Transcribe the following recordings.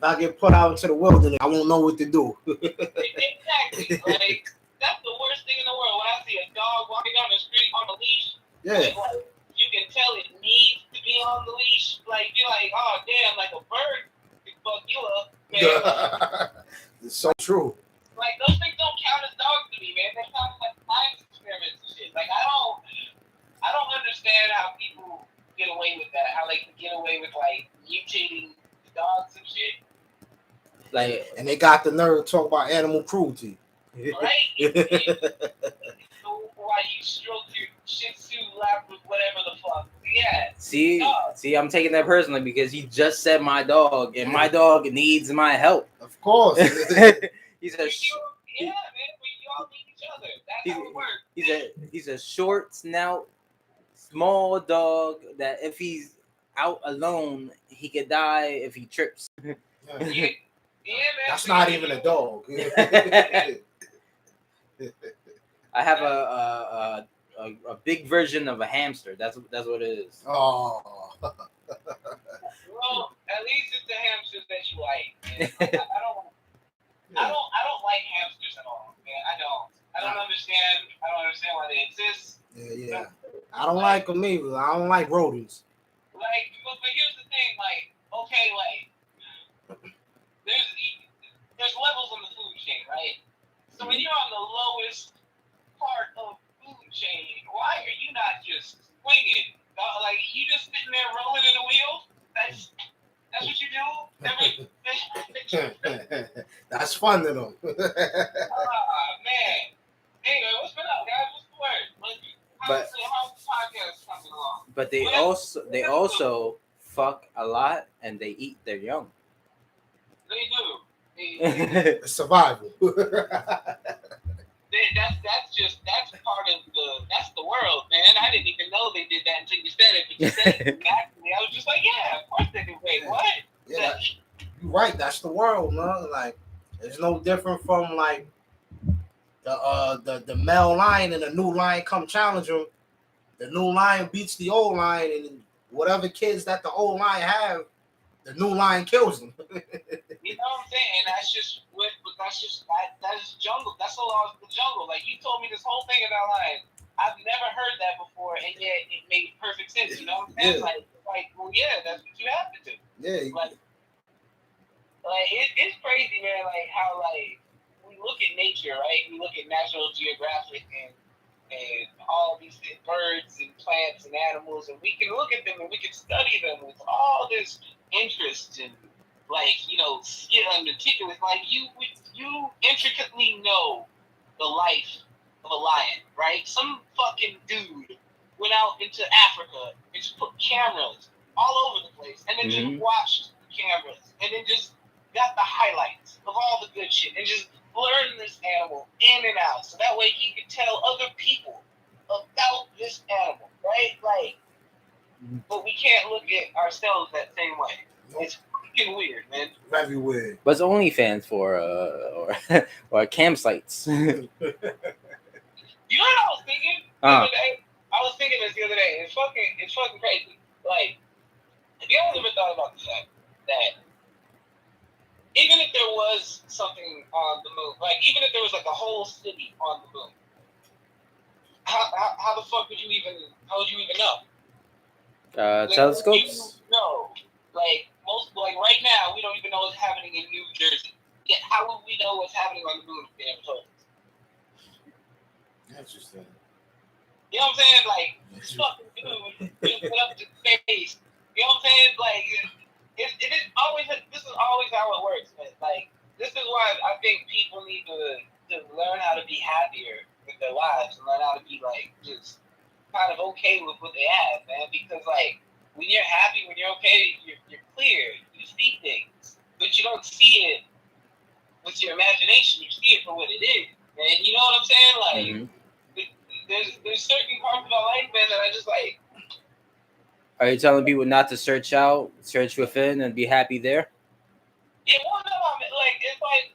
I get put out into the wilderness, I won't know what to do. Exactly. Like that's the worst thing in the world. When I see a dog walking down the street on a leash, like you can tell it needs to be on the leash. Like you're like, oh damn, like a bird could fuck you up, man. It's so true. Like those things don't count as dogs to me, man. They count as like science experiments and shit. Like I don't understand how people get away with that. How they can get away with like mutating dogs and shit. Like, and they got the nerve to talk about animal cruelty. Right? Why you stroke your Shih Tzu lap with whatever the fuck? Yeah. See, I'm taking that personally because he just said my dog, and my dog needs my help. Of course. Yeah, man. We all need each other. That's how it works. He's a short snout, small dog that if he's out alone, he could die if he trips. Yeah, man. That's not even a dog. I have a big version of a hamster. That's what it is. Oh. Well, at least it's the hamsters that you like. Man. I don't like hamsters at all, man. I don't understand. I don't understand why they exist. Yeah. I don't like them either. I don't like rodents. Like, but here's the thing. Like, okay, like there's levels on the food chain, right? So when you're on the lowest part of food chain, why are you not just swinging? Like you just sitting there rolling in the wheel? That's what you do? That's fun to them. Man. Anyway, what's been up, guys? What's the word? How's the podcast coming along? But they also fuck a lot and they eat their young. They do. Survival. That's the world, man. I didn't even know they did that until you said it. But you said it naturally. I was just like, yeah, of course they do. Wait, what? Yeah, you're right. That's the world, man. Like, it's no different from like the male lion and the new lion come challenge him. The new lion beats the old lion, and whatever kids that the old lion have, the new lion kills them. You know what I'm saying? That's just jungle. That's the laws of the jungle. Like you told me this whole thing about lions. I've never heard that before, and yet it made perfect sense. You know what I'm saying? Yeah. Like, well, yeah, that's what you have to do. Yeah. Like it's crazy, man. Like how like we look at nature, right? We look at National Geographic and all these birds and plants and animals, and we can look at them and we can study them with all this interest and skill and meticulous. Like you intricately know the life of a lion, right? Some fucking dude went out into Africa and just put cameras all over the place, and then just watched the cameras, and then just got the highlights of all the good shit, and just learn this animal in and out, so that way he could tell other people about this animal, right? Like, but we can't look at ourselves that same way. It's fucking weird, man. Very weird. But it's OnlyFans for or campsites. You know what I was thinking the other day? I was thinking this the other day. It's fucking crazy. Like, have you ever thought about the fact that even if there was something on the moon, like even if there was like a whole city on the moon, how the fuck would you even know? Telescopes? No. Like right now, we don't even know what's happening in New Jersey. Yet how would we know what's happening on the moon if they never told us? Interesting. You know what I'm saying? Like, this fucking dude just went up to space. You know what I'm saying? Like, this is always how it works, man. Like, this is why I think people need to learn how to be happier with their lives and learn how to be, like, just kind of okay with what they have, man. Because, like, when you're happy, when you're okay, you're clear. You see things. But you don't see it with your imagination. You see it for what it is, man. You know what I'm saying? Like, there's certain parts of my life, man, that I just, like... Are you telling people not to search within and be happy there? Yeah, well, no, like, it's like,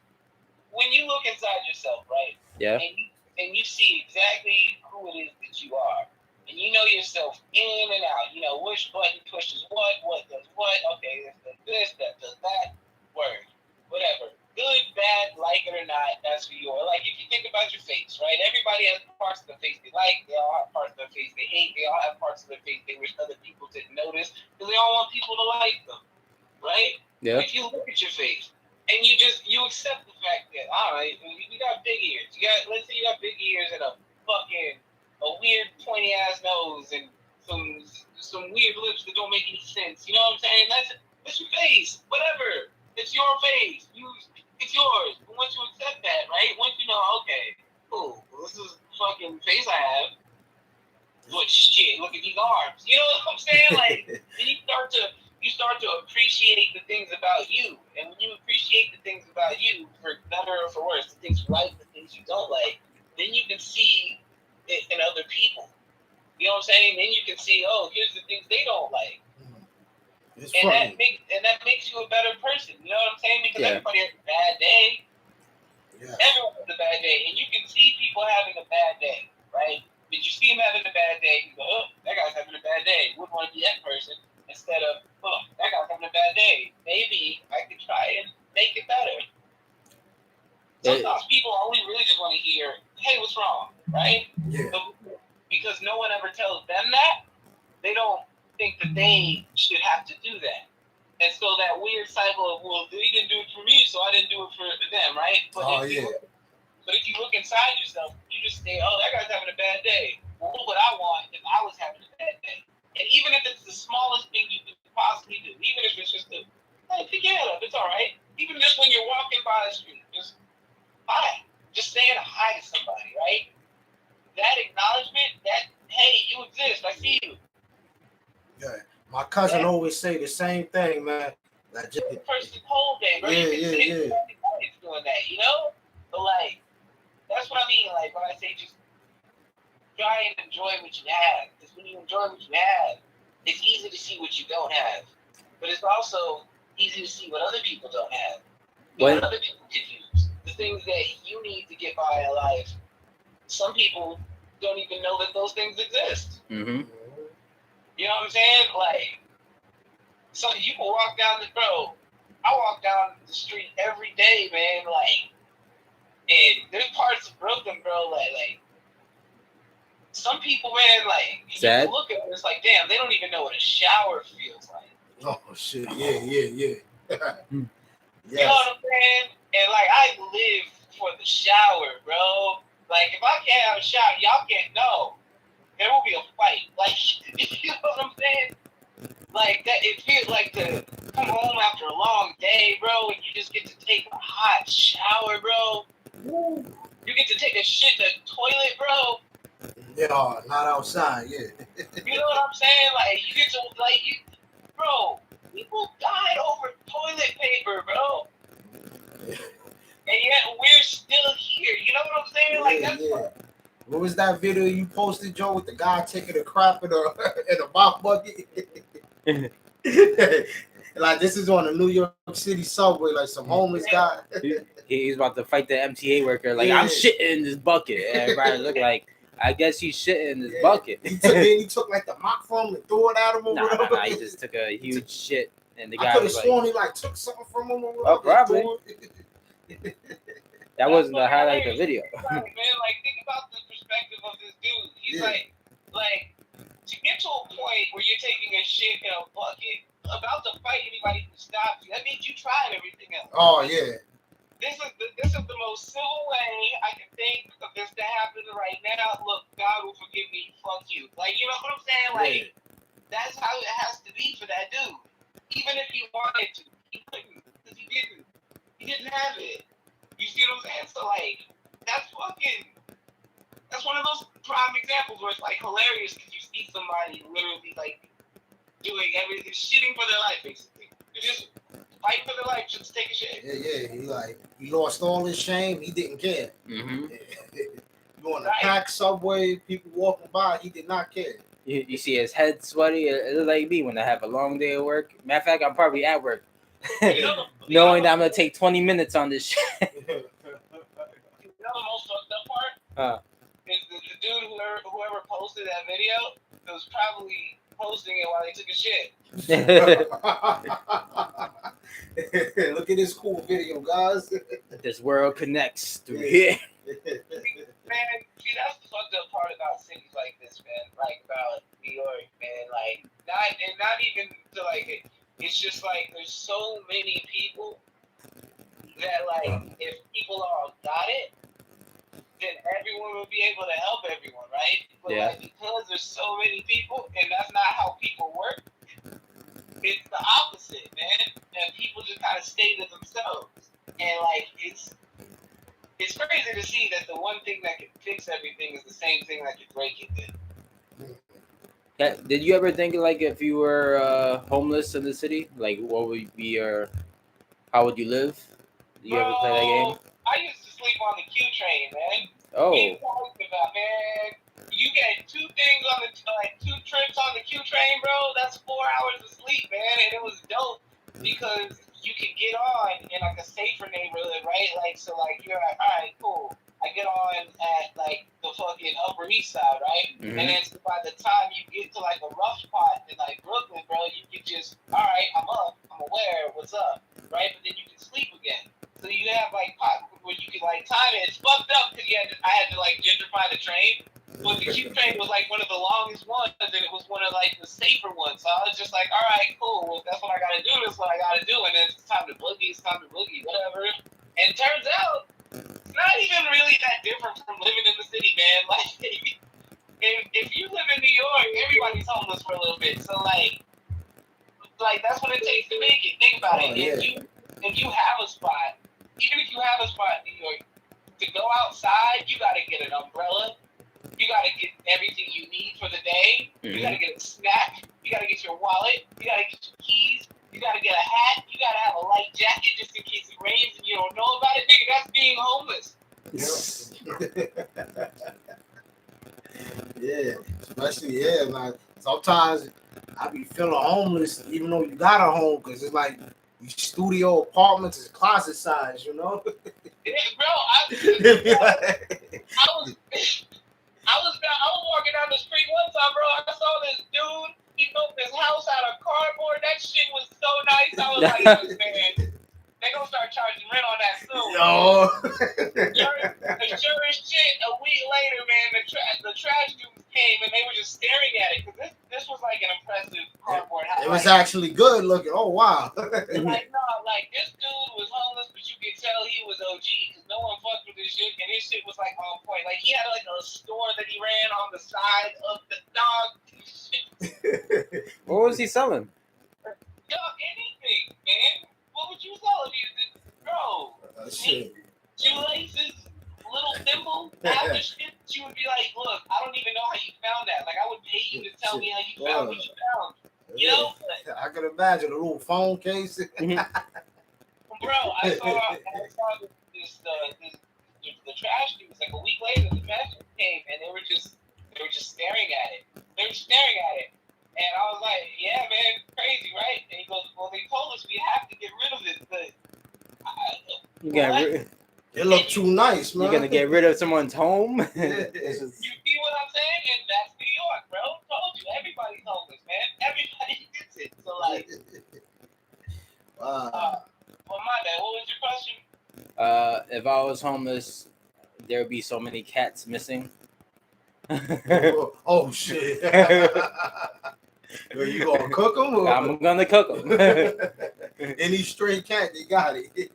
when you look inside yourself, right? Yeah. And you see exactly who it is that you are. And you know yourself in and out. You know which button pushes what does what. Okay, this does this, that does that. Word. best for you. Or like if you think about your face, right? Everybody has parts of the face they like. They all have parts of their face they hate. They all have parts of their face they wish other people didn't notice because they all want people to like them, right? Yeah. If you look at your face and you accept the fact that all right, you got big ears. Let's say you got big ears and a weird pointy ass nose and some weird lips that don't make any sense. You know what I'm saying? That's your face. Whatever. It's your face. It's yours. But once you accept that, right? Once you know, okay, cool. Well, this is the fucking face I have. But shit, look at these arms. You know what I'm saying? Like, then you start to appreciate the things about you. And when you appreciate the things about you, for better or for worse, the things you like, the things you don't like, then you can see it in other people. You know what I'm saying? Then you can see, oh, here's the things they don't like. That makes you a better person. You know what I'm saying? Because everybody has a bad day. Yeah. Everyone has a bad day. And you can see people having a bad day, right? But you see them having a bad day, you go, oh, that guy's having a bad day. Wouldn't want to be that person. Instead of, oh, that guy's having a bad day. Maybe I could try and make it better. Sometimes people only really just want to hear, hey, what's wrong, right? Yeah. But because no one ever tells them that, they don't think that they should have to do that. And so that weird cycle of, well, he didn't do it for me, so I didn't do it for them, right? But if you look inside yourself, you just say, oh, that guy's having a bad day. Well, what would I want if I was having a bad day? And even if it's the smallest thing you could possibly do, even if it's just hey, pick your head up, it's all right. Even just when you're walking by the street, just hi. Just saying hi to somebody, right? That acknowledgement, that, hey, you exist, I see you. Yeah, my cousin always say the same thing, man. Like just the person's whole day, bro. Yeah. Doing that, you know? But like, that's what I mean. Like when I say just try and enjoy what you have, because when you enjoy what you have, it's easy to see what you don't have, but it's also easy to see what other people don't have, what other people could use, the things that you need to get by in life. Some people don't even know that those things exist. Mm-hmm. You know what I'm saying? Like, so you can walk down I walk down the street every day, man, like, and there's parts of Brooklyn, bro, like, some people, man, like, you can look at them, it's like, damn, they don't even know what a shower feels like. Oh, shit, yeah. Yes. You know what I'm saying? And, like, I live for the shower, bro. Like, if I can't have a shower, y'all can't know. There will be a fight. Like, you know what I'm saying? Like, that, it feels like to come home after a long day, bro, and you just get to take a hot shower, bro. Woo. You get to take a shit in the toilet, bro. Yeah, not outside, yeah. You know what I'm saying? Like, you get to, like, bro, people died over toilet paper, bro. And yet we're still here. You know what I'm saying? Like, that's What was that video you posted, Joe, with the guy taking a crap in a mop bucket? Like, this is on a New York City subway, like some homeless guy. He's about to fight the MTA worker. Like, I'm shitting in this bucket. And everybody look like, I guess he's shitting in this bucket. He took like the mop from him and threw it at him or whatever. Nah, he just took a huge shit. And the guy I could have sworn he like took something from him or whatever. Oh, probably. That wasn't the highlight of the video. Man, like, think about the perspective of this dude. He's like, to get to a point where you're taking a shit in a bucket, about to fight anybody who stops you, that means you tried everything else. Oh, yeah. This is the most civil way I can think of this to happen right now. Look, God will forgive me. Fuck you. Like, you know what I'm saying? Like, that's how it has to be for that dude. Even if he wanted to, he couldn't, because he didn't. He didn't have it. You see what I'm saying? So, like, that's one of those prime examples where it's, like, hilarious because you see somebody literally, like, doing everything, shitting for their life, basically. You just fight for their life, just take a shit. Yeah. He lost all his shame. He didn't care. Mm-hmm. You on the packed subway, people walking by, he did not care. You see his head sweaty. It looks like me when I have a long day of work. Matter of fact, I'm probably at work. Knowing that I'm going to take 20 minutes on this shit. You know the most fucked up part? Is the dude whoever posted that video was probably posting it while he took a shit. Look at this cool video, guys. This world connects through here. Man, see, that's the fucked up part about cities like this, man. Like about New York, man. Like not even to like it. It's just like there's so many people that like if people all got it, then everyone will be able to help everyone, right? But Yeah. like because there's so many people, and that's not how people work. It's the opposite, man. And people just kind of stay to themselves, and like it's crazy to see that the one thing that can fix everything is the same thing that can break it. Did you ever think like if you were homeless in the city, like what would be your, how would you live? Did you ever play that game? I used to sleep on the Q train, man. Oh. What are you talking about, man? You get two things on the two trips on the Q train, bro. That's 4 hours of sleep, man, and it was dope because you could get on in like a safer neighborhood, right? Like so, like you're like, all right, cool. I get on at like the fucking Upper East Side, right? Mm-hmm. And then by the time you get to like a rough spot in like Brooklyn, bro, you can just, all right, I'm up, I'm aware, what's up, right? But then you can sleep again. So you have like pockets where you can like time it. It's fucked up because I had to like gentrify the train. But the Q train was like one of the longest ones, and it was one of like the safer ones. So I was just like, all right, cool. Well, if that's what I gotta do. That's what I gotta do. And then it's time to boogie. It's time to boogie, whatever. And it turns out, it's not even really that different from living in the city, man. Like, if you live in New York, everybody's homeless for a little bit. So like that's what it takes to make it. Think about it. Yeah. If you have a spot, even if you have a spot in New York, to go outside, you gotta get an umbrella. You gotta get everything you need for the day. Mm-hmm. You gotta get a snack. You gotta get your wallet. You gotta get your keys. You gotta get a hat. You gotta have a light jacket just in case it rains and you don't know about it. Nigga, that's being homeless. Yeah, especially like sometimes I be feeling homeless even though you got a home because it's like these studio apartments is closet size, you know. Yeah, bro, I was walking down the street one time, bro. I saw this dude. He built this house out of cardboard. That shit was so nice. I was like, man, they gonna start charging rent on that soon. Yo. The sure as shit, a week later, man, the trash dudes came and they were just staring at it because this was like an impressive cardboard house. It was actually good looking. Oh wow. Like this dude was homeless, but you could tell he was OG because no one fucked with this shit, and his shit was like on point. Like he had like a store that he ran on the side of the dog. What was he selling? Dog, anything, man. What would you sell if you did, bro? Shit. Shoelaces, little thimble, half the shit. You would be like, look, I don't even know how you found that. Like I would pay you to tell me how you found what you found. You know? I can imagine a little phone case. Bro, I saw this the trash dudes like a week later. The trash dudes came and they were just staring at it. They were staring at it, and I was like, "Yeah, man, crazy, right?" And he goes, "Well, they told us we have to get rid of it, but it looked too nice, man. You're gonna get rid of someone's home? You see what I'm saying? And that's New York, bro. Told you, everybody's homeless, man. Everybody gets it. So like, well, my bad. What was your question? If I was homeless, there would be so many cats missing. Oh shit! Are you gonna cook them? Or? I'm gonna cook them. Any stray cat, they got it. You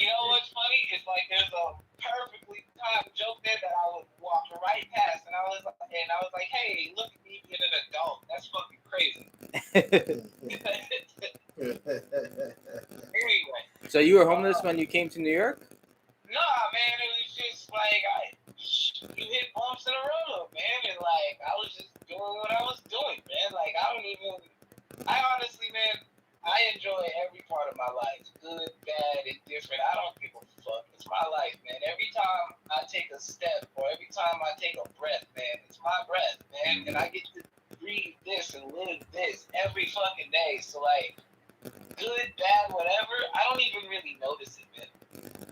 know what's funny? It's like there's a perfectly timed joke there that I would walk right past, and I was like, "Hey, look at me being an adult. That's fucking crazy." Anyway. So you were homeless when you came to New York? Nah, man, it was just like you hit bumps in the road, man, and like I was just doing what I was doing, man. Like I honestly, man, I enjoy every part of my life, good, bad, indifferent. I don't give a fuck. It's my life, man. Every time I take a step or every time I take a breath, man, it's my breath, man, and I get to breathe this and live this every fucking day. So like, good, bad, whatever, I don't even really notice it, man.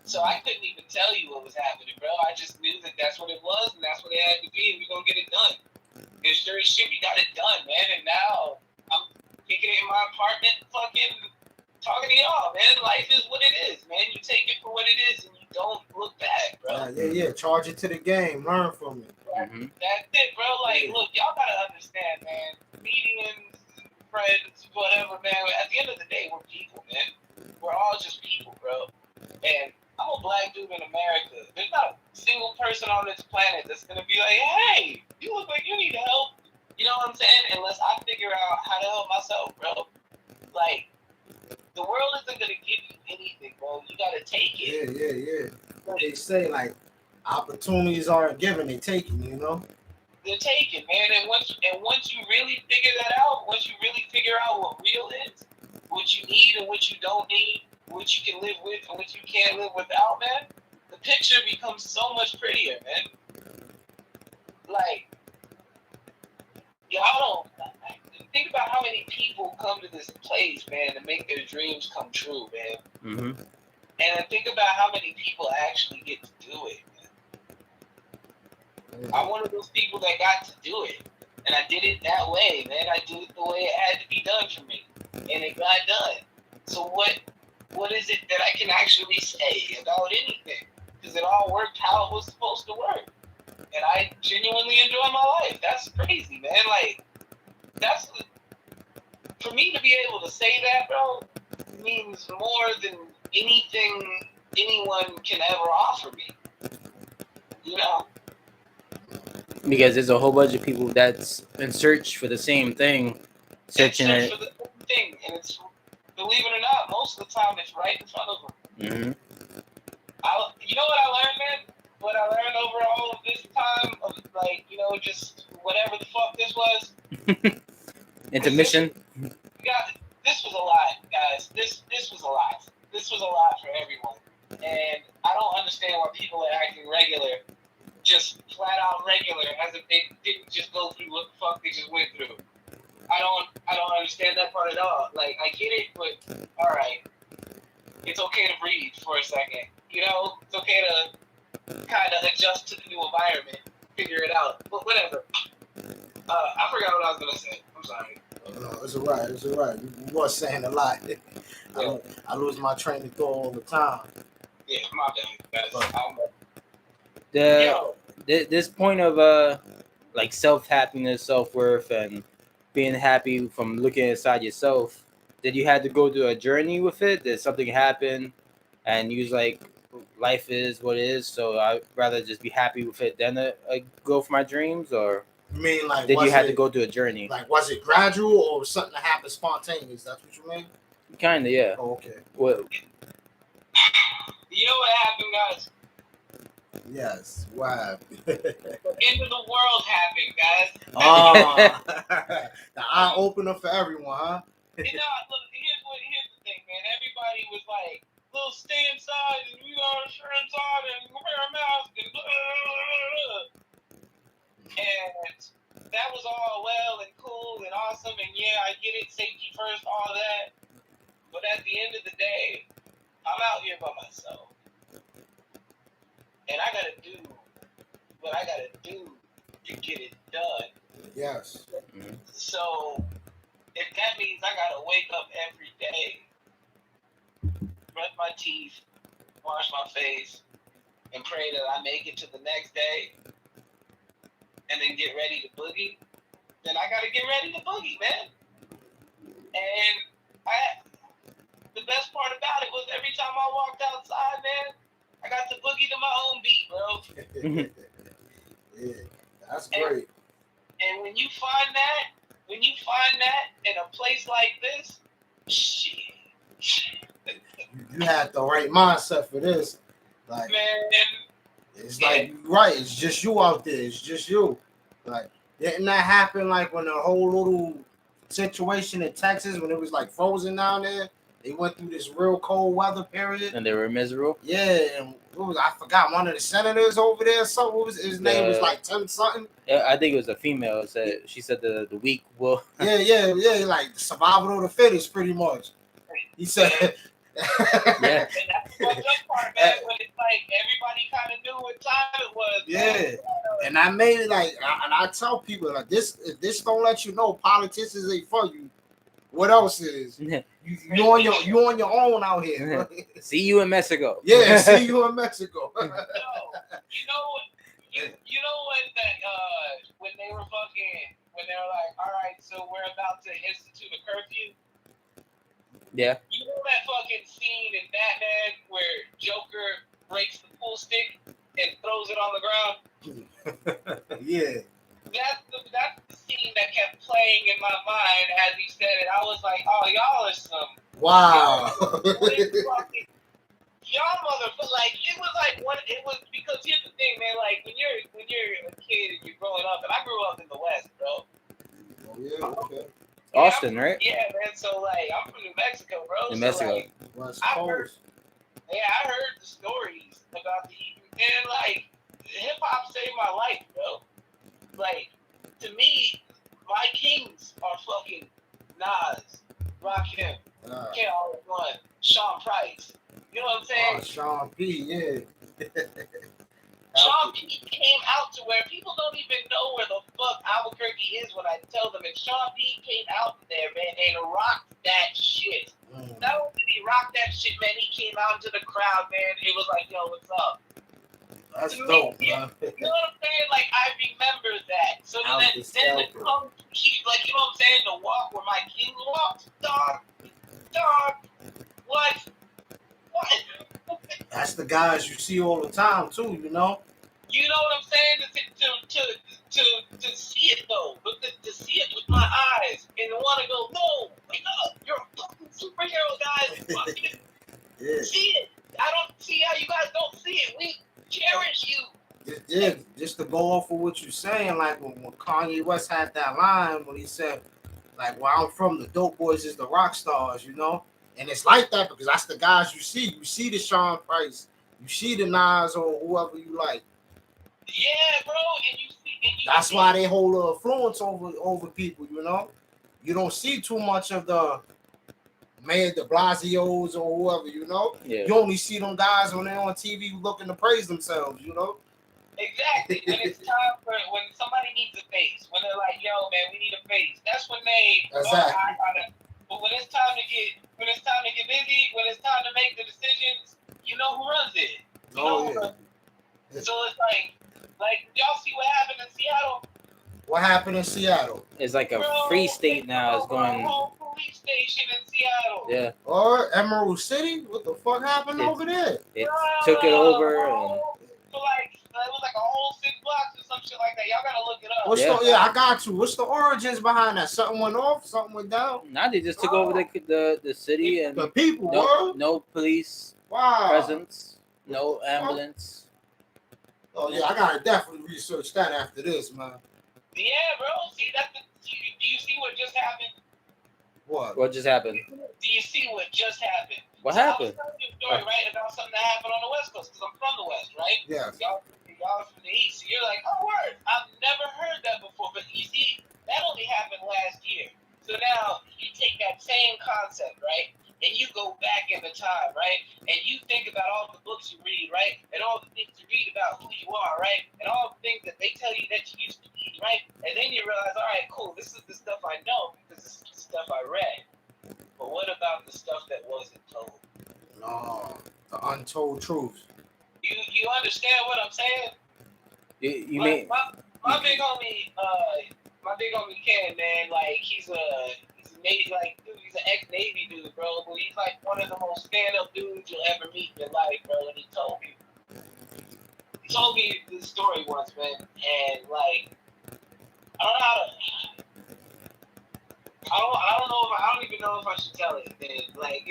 So I couldn't even tell you what was happening, bro. I just knew that that's what it was and that's what it had to be, and we're gonna get it done. And sure as shit, we got it done, man. And now I'm kicking it in my apartment, fucking talking to Yeah. Charge it to the game. Learn from it. Mm-hmm. That's it, bro. Like, look, y'all gotta understand, man. Comedians, friends, whatever, man. At the end of the day, we're people, man. We're all just people, bro. And I'm a black dude in America. There's not a single person on this planet that's gonna be like, hey, you look like you need help. You know what I'm saying? Unless I figure out how to help myself, bro. Like, the world isn't gonna give you anything, bro. You gotta take it. Yeah. They say like opportunities aren't given, they taken. You know. They're taken, man. And once you really figure that out, once you really figure out what real is, what you need and what you don't need, what you can live with and what you can't live without, man, the picture becomes so much prettier, man. Like, y'all don't think about how many people come to this place, man, to make their dreams come true, man. Mm-hmm. And think about how many people actually get to do it, man. I'm one of those people that got to do it. And I did it that way, man. I did it the way it had to be done for me. And it got done. So what is it that I can actually say about anything? Because it all worked how it was supposed to work. And I genuinely enjoy my life. That's crazy, man. Like, that's... For me to be able to say that, bro, means more than anything anyone can ever offer me. You know? Because there's a whole bunch of people that's in search for the same thing, searching it. For the same thing, and it's, believe it or not, most of the time it's right in front of them. Mm-hmm. You know what I learned, man? What I learned over all of this time of, like, you know, just whatever the fuck this was. Intermission. This was a lot, guys. This was a lot. This was a lot for everyone, and I don't understand why people are acting regular. Just flat out regular, as if they didn't just go through what the fuck they just went through. I don't understand that part at all. Like, I get it, but all right, it's okay to breathe for a second. You know, it's okay to kind of adjust to the new environment, figure it out. But whatever. I forgot what I was gonna say. I'm sorry. No, it's alright. It's alright. You was saying a lot. Yeah. I lose my train of thought all the time. Yeah, my bad. This point of like self-happiness, self-worth, and being happy from looking inside yourself, did you have to go through a journey with it? Did something happen and you was like, life is what it is, so I'd rather just be happy with it than go for my dreams? Or you mean like did you have to go through a journey? Like, was it gradual or was something that happened spontaneous? That's what you mean? Kinda, yeah. Oh, okay. What? You know what happened, guys? Yes. Wow. The end of the world happened, guys. The eye opener for everyone, huh? You know, look, here's the thing, man. Everybody was like, "We'll stay inside and we gotta stay inside and wear a mask and blah, blah, blah, blah." And that was all well and cool and awesome, and yeah, I get it, safety first, all that. But at the end of the day, I'm out here by myself. And I gotta do what I gotta do to get it done. Yes. Mm-hmm. So, if that means I gotta wake up every day, brush my teeth, wash my face, and pray that I make it to the next day, and then get ready to boogie, then I gotta get ready to boogie, man. And the best part about it was every time I walked outside, man, I got to boogie to my own beat, bro. Yeah, that's great. And when you find that in a place like this, shit. You had the right mindset for this. Like, man, it's like, right, it's just you out there. It's just you. Like, didn't that happen like when the whole little situation in Texas, when it was like frozen down there? They went through this real cold weather period. And they were miserable? Yeah, and I forgot, one of the senators over there, something, what was his name was like Tim something. Yeah, I think it was a female. She said the weak will. Yeah, like survival of the fittest, pretty much. He said. Yeah. And that's the fucked up part, man. When it's like everybody kind of knew what time it was. Yeah, man. And I made it like, and I tell people like this: if this don't let you know politicians ain't for you, what else is? You on your own out here. See you in Mexico. Yeah, see you in Mexico. You know when they were when they were like, all right, so we're about to institute a curfew. Yeah. You know that fucking scene in Batman where Joker breaks the pool stick and throws it on the ground? Yeah. That's the scene that kept playing in my mind as he said it. I was like, oh, y'all are some. Wow. Y'all motherfucker, like it was like what it was because here's the thing, man. Like when you're a kid and you're growing up, and I grew up in the West, bro. Oh yeah, okay. Austin, right? Yeah, man. So like I'm from New Mexico, bro. New Mexico. Like, I heard the stories about and like hip hop saved my life, bro. Like to me, my kings are fucking Nas, Rakim, K-R1, Sean Price. You know what I'm saying? Oh, Sean P, yeah. Sean P came out to where people don't even know where the fuck Albuquerque is when I tell them. And Sean P came out there, man, and rocked that shit. Not only did he rock that shit, man, he came out into the crowd, man. It was like, yo, what's up? That's dope, man. You know what I'm saying? Like, I remember that. So then the come, like, you know what I'm saying? The walk where my king walked, dog, what? That's the guys you see all the time too, you know. You know what I'm saying? To see it though, but to see it with my eyes and want to go, no, wake up, you're a fucking superhero, guys. Fucking see it. I don't see how you guys don't see it. We cherish you. Yeah, just to go off of what you're saying, like when Kanye West had that line when he said, like, where I'm from, the dope boys is the rock stars, you know. And it's like that because that's the guys you see. You see the Sean Price, you see the Nas or whoever you like. Yeah, bro. And you see. That's why they hold an influence over people, you know. You don't see too much of the Mayor de Blasio's or whoever, you know. Yeah. You only see them guys when they're on TV looking to praise themselves, you know. Exactly. When it's time for when somebody needs a face, when they're like, "Yo, man, we need a face," that's when they. Exactly. But when it's time to get busy, when it's time to make the decisions, you know who runs it. So it's like y'all see what happened in Seattle. What happened in Seattle? It's like a free state now. It's going. Whole police station in Seattle. Yeah. Or Emerald City? What the fuck happened over there? It took it over. And... So like it was like a whole 6 blocks or some shit like that. Y'all gotta look it up. I got you. What's the origins behind that? Something went off. Something went down. Nah, they just took over the city and the people. No police presence. No ambulance. Oh yeah, I gotta definitely research that after this, man. Yeah, bro. See, do you see what just happened? What just happened? Do you see what just happened? What happened? I was telling you a story, right, about something that happened on the West Coast, because I'm from the West, right? Yeah. Y'all from the East, so you're like, oh, word. I've never heard that before, but you see, that only happened last year. So now, you take that same concept, right, and you go back in the time, right, and you think about all the books you read, right, and all the things you read about who you are, right, and all the things that they tell you that you used to be, right, and then you realize, all right, cool, this is the stuff I know, because this is the stuff I read. But what about the stuff that wasn't told? No, the untold truth. You understand what I'm saying? You mean my big homie Ken, man, like he's a Navy, like dude, he's an ex-Navy dude, bro. But he's like one of the most stand-up dudes you'll ever meet in your life, bro. And he told me this story once, man, and like I don't even know if I should tell it, man. Like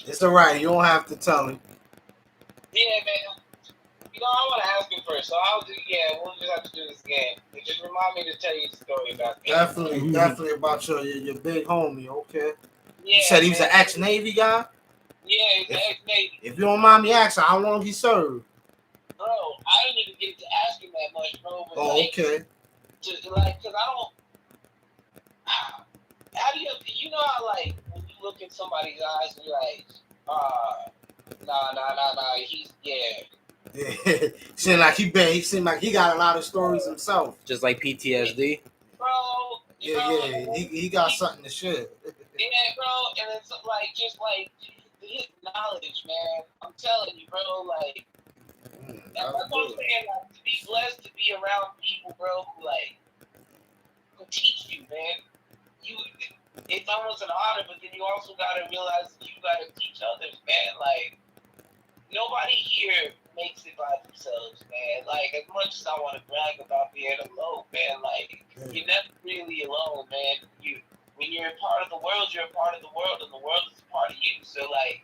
it's all right. You don't have to tell him. Yeah, man. You know, I want to ask him first, so we'll just have to do this again. Just remind me to tell you the story about it. Definitely about your big homie, okay? Yeah, you said he was an ex-Navy guy? Yeah, he was an ex-Navy. If you don't mind me asking, how long he served? Bro, I didn't even get to ask him that much, bro. But okay. Because I don't... How do you know how, like, when you look in somebody's eyes and you're like, nah, he's, yeah. Seemed like he got a lot of stories himself. Just like PTSD. Bro. He got something to share. Yeah, bro. And it's like, just like, the his knowledge, man. I'm telling you, bro. Like, that's what I'm saying. Like, to be blessed to be around people, bro, who teach you, man. It's almost an honor, but then you also gotta realize that you gotta teach others, man. Like, nobody here makes it by themselves, man. Like, as much as I want to brag about being alone, man, like, you're never really alone, man. When you're a part of the world, you're a part of the world, and the world is a part of you. So, like,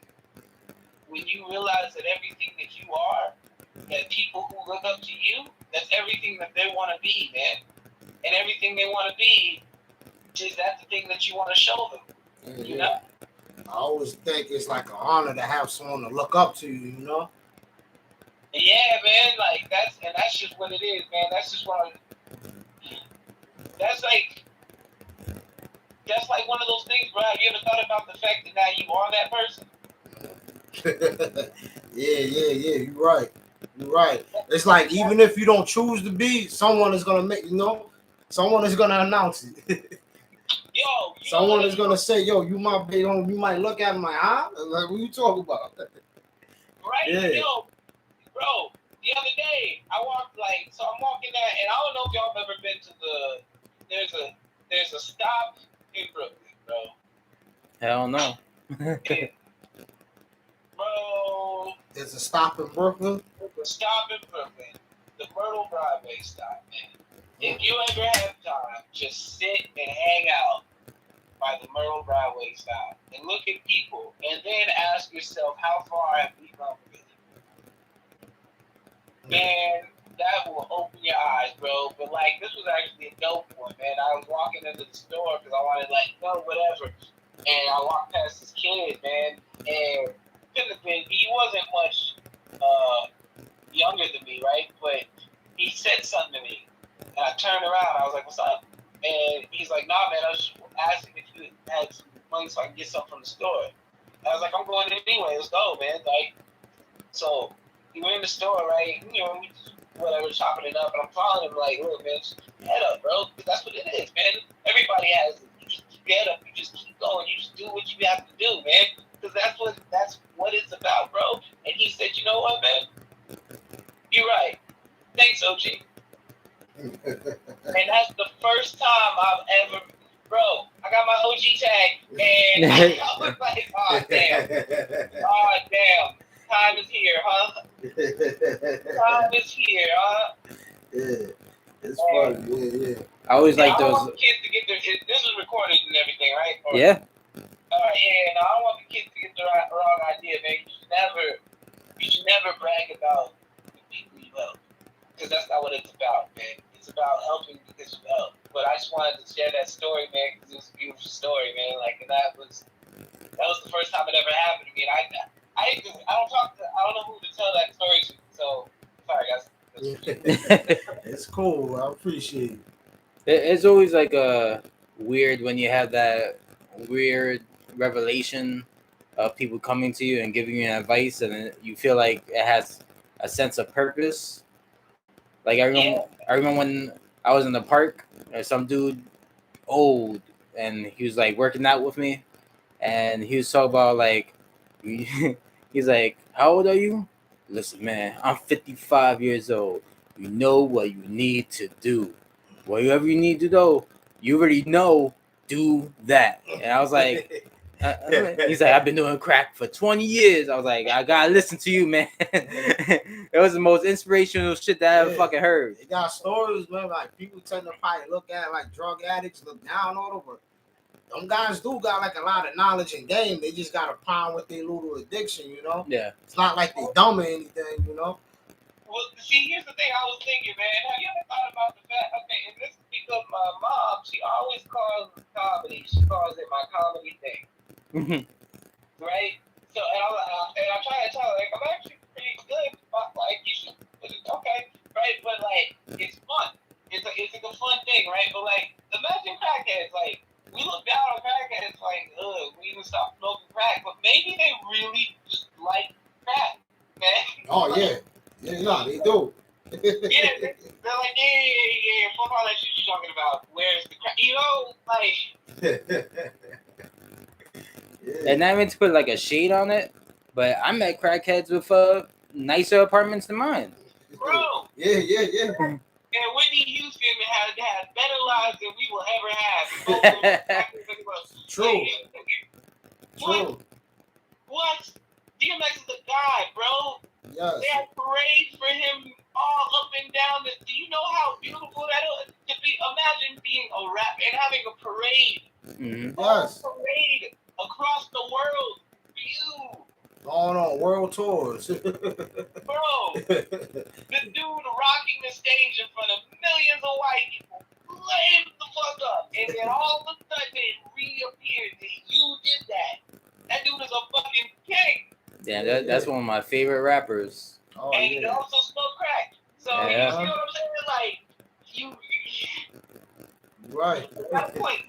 when you realize that everything that you are, that people who look up to you, that's everything that they want to be, man. And everything they want to be, is that the thing that you want to show them, you know? I always think it's like an honor to have someone to look up to, you know? Yeah, man, like, that's just what it is, man. That's just that's like one of those things, bro. Have you ever thought about the fact that now you are that person? Yeah, you're right. You're right. It's like, even if you don't choose to be, someone is going to make, someone is going to announce it. Yo, someone is gonna say, "Yo, you might look at my eye." Like, what you talking about? Right? Yeah. Yo, bro. The other day, I'm walking there, and I don't know if y'all have ever been to there's a stop in Brooklyn, bro. Hell no. Bro. There's a stop in Brooklyn. There's a stop in Brooklyn, the Myrtle Broadway stop, man. If you ever have time, just sit and hang out by the Myrtle Broadway stop and look at people, and then ask yourself, how far have we come with it? Man, that will open your eyes, bro. But, like, this was actually a dope one, man. I was walking into the store because I wanted, whatever. And I walked past this kid, man, and couldn't have been, he wasn't much younger than me, right? But he said something to me. And I turned around. I was like, "What's up?" And he's like, "Nah, man, I was just asking if you had some money so I can get something from the store." And I was like, "I'm going anyway. Let's go, man." Like, so we went in the store, right? We just chopping it up. And I'm calling him like, "Look, man, just head up, bro. Because that's what it is, man. Everybody has it. You just get up. You just keep going. You just do what you have to do, man. Because that's what it's about, bro." And he said, "You know what, man? You're right. Thanks, OG." And that's the first time I've ever, bro, I got my OG tag, and I was like, oh, damn. Time is here, huh? Time is here, huh? Yeah, it's funny, yeah. I always like those. I want the kids to get this is recorded and everything, right? Yeah. I don't want the kids to get the wrong idea, man. You should never brag about the people you help. Because that's not what it's about, man. It's about helping because you help. But I just wanted to share that story, man, because it was a beautiful story, man. Like, and that was the first time it ever happened to me. And I don't know who to tell that story to. So, sorry, guys. It's cool. I appreciate it. It's always like a weird when you have that weird revelation of people coming to you and giving you advice, and you feel like it has a sense of purpose. Like, I remember when I was in the park, there's some dude old, and he was like working out with me, and he was talking about like, he's like, "How old are you?" "Listen, man, I'm 55 years old. You know what you need to do. Whatever you need to do, you already know. Do that." And I was like, he's like, "I've been doing crack for 20 years. I was like, "I gotta listen to you, man." It was the most inspirational shit that I ever fucking heard. They got stories, man. Like, people tend to probably look at like drug addicts, look down on them, but them guys do got like a lot of knowledge and game. They just got a problem with their little addiction, you know? Yeah. It's not like they dumb or anything, you know? Well, see, here's the thing I was thinking, man. Have you ever thought about the fact, okay, and this is because my mom, she always calls comedy, she calls it my comedy thing. Right? So, and I'm trying to tell her, like, I'm actually pretty good, but, like, you should, okay, right? But, like, it's fun. It's like a fun thing, right? But, like, imagine crackheads, like, we look down on crackheads, like, we need to stop smoking crack, but maybe they really just like crack, man. Oh, yeah. Yeah, no, they do. Yeah, they're like, yeah, fuck all that shit you're talking about. Where's the crack? You know, like. Yeah, And not even to put like a shade on it, but I met crackheads with nicer apartments than mine. Bro. Yeah. And Whitney Houston had better lives than we will ever have. True. What? DMX is a god, bro. Yes. They had parades for him all up and down. Do you know how beautiful that is? To be, imagine being a rap and having a parade. Mm-hmm. Yes. A parade across the world for you. Going on world tours. Bro, the dude rocking the stage in front of millions of white people. Flames the fuck up. And then all of a sudden it reappeared. You did that. That dude is a fucking king. Yeah, that's one of my favorite rappers. Oh, and he also smoked crack. So yeah. you see what I'm saying? Like right. At that point,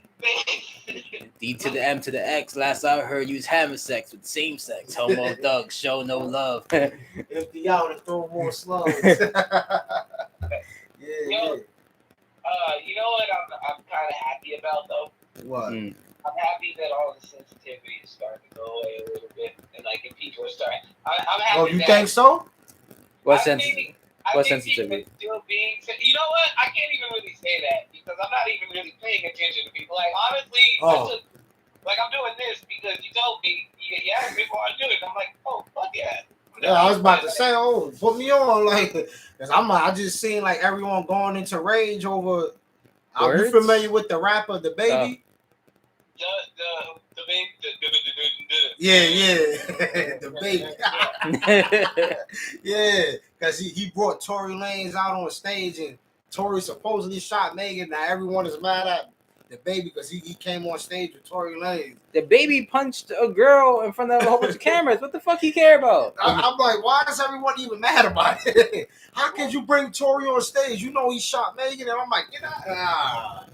D to the M to the X. Last I heard, you was having sex with same sex. Homo thugs show no love. Empty out and throw more slugs. Yeah. You know what I'm kind of happy about though? What? I'm happy that all the sensitivity is starting to go away a little bit, and like if people are starting, I'm happy. Oh, you think so? What sensitivity? Still being, you know what? I can't even really say that because I'm not even really paying attention to people. Like honestly, I'm doing this because you told me, you asked me before I do it. I'm like, oh fuck yeah. Yeah, I was about to say, put me on, like, cause I just seen like everyone going into rage over. Are you familiar with the rapper The Baby? The Baby. Yeah, The Baby. Yeah, cause he brought Tory Lanez out on stage, and Tory supposedly shot Megan. Now everyone is mad at The Baby because he came on stage with Tory Lanez. The Baby punched a girl in front of a whole bunch of cameras. What the fuck he care about? I'm like, why is everyone even mad about it? How could you bring Tory on stage? You know he shot Megan, and I'm like, get out.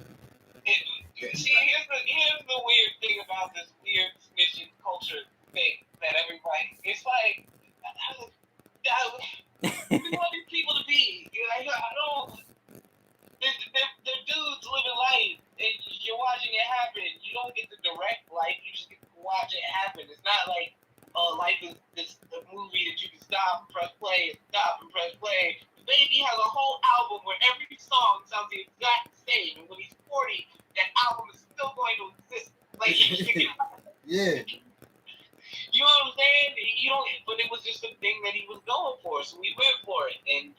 See, here's the weird thing about this weird snitching culture thing that everybody. It's like we want these people to be. Like, I don't. They're dudes living life, and you're watching it happen. You don't get to direct life; you just get to watch it happen. It's not like life is the movie that you can stop and press play, stop and press play. The Baby has a whole album where every song sounds the exact same, and when he's 40, that album is still going to exist. Like, yeah. You know what I'm saying? You don't, but it was just a thing that he was going for, so we went for it, and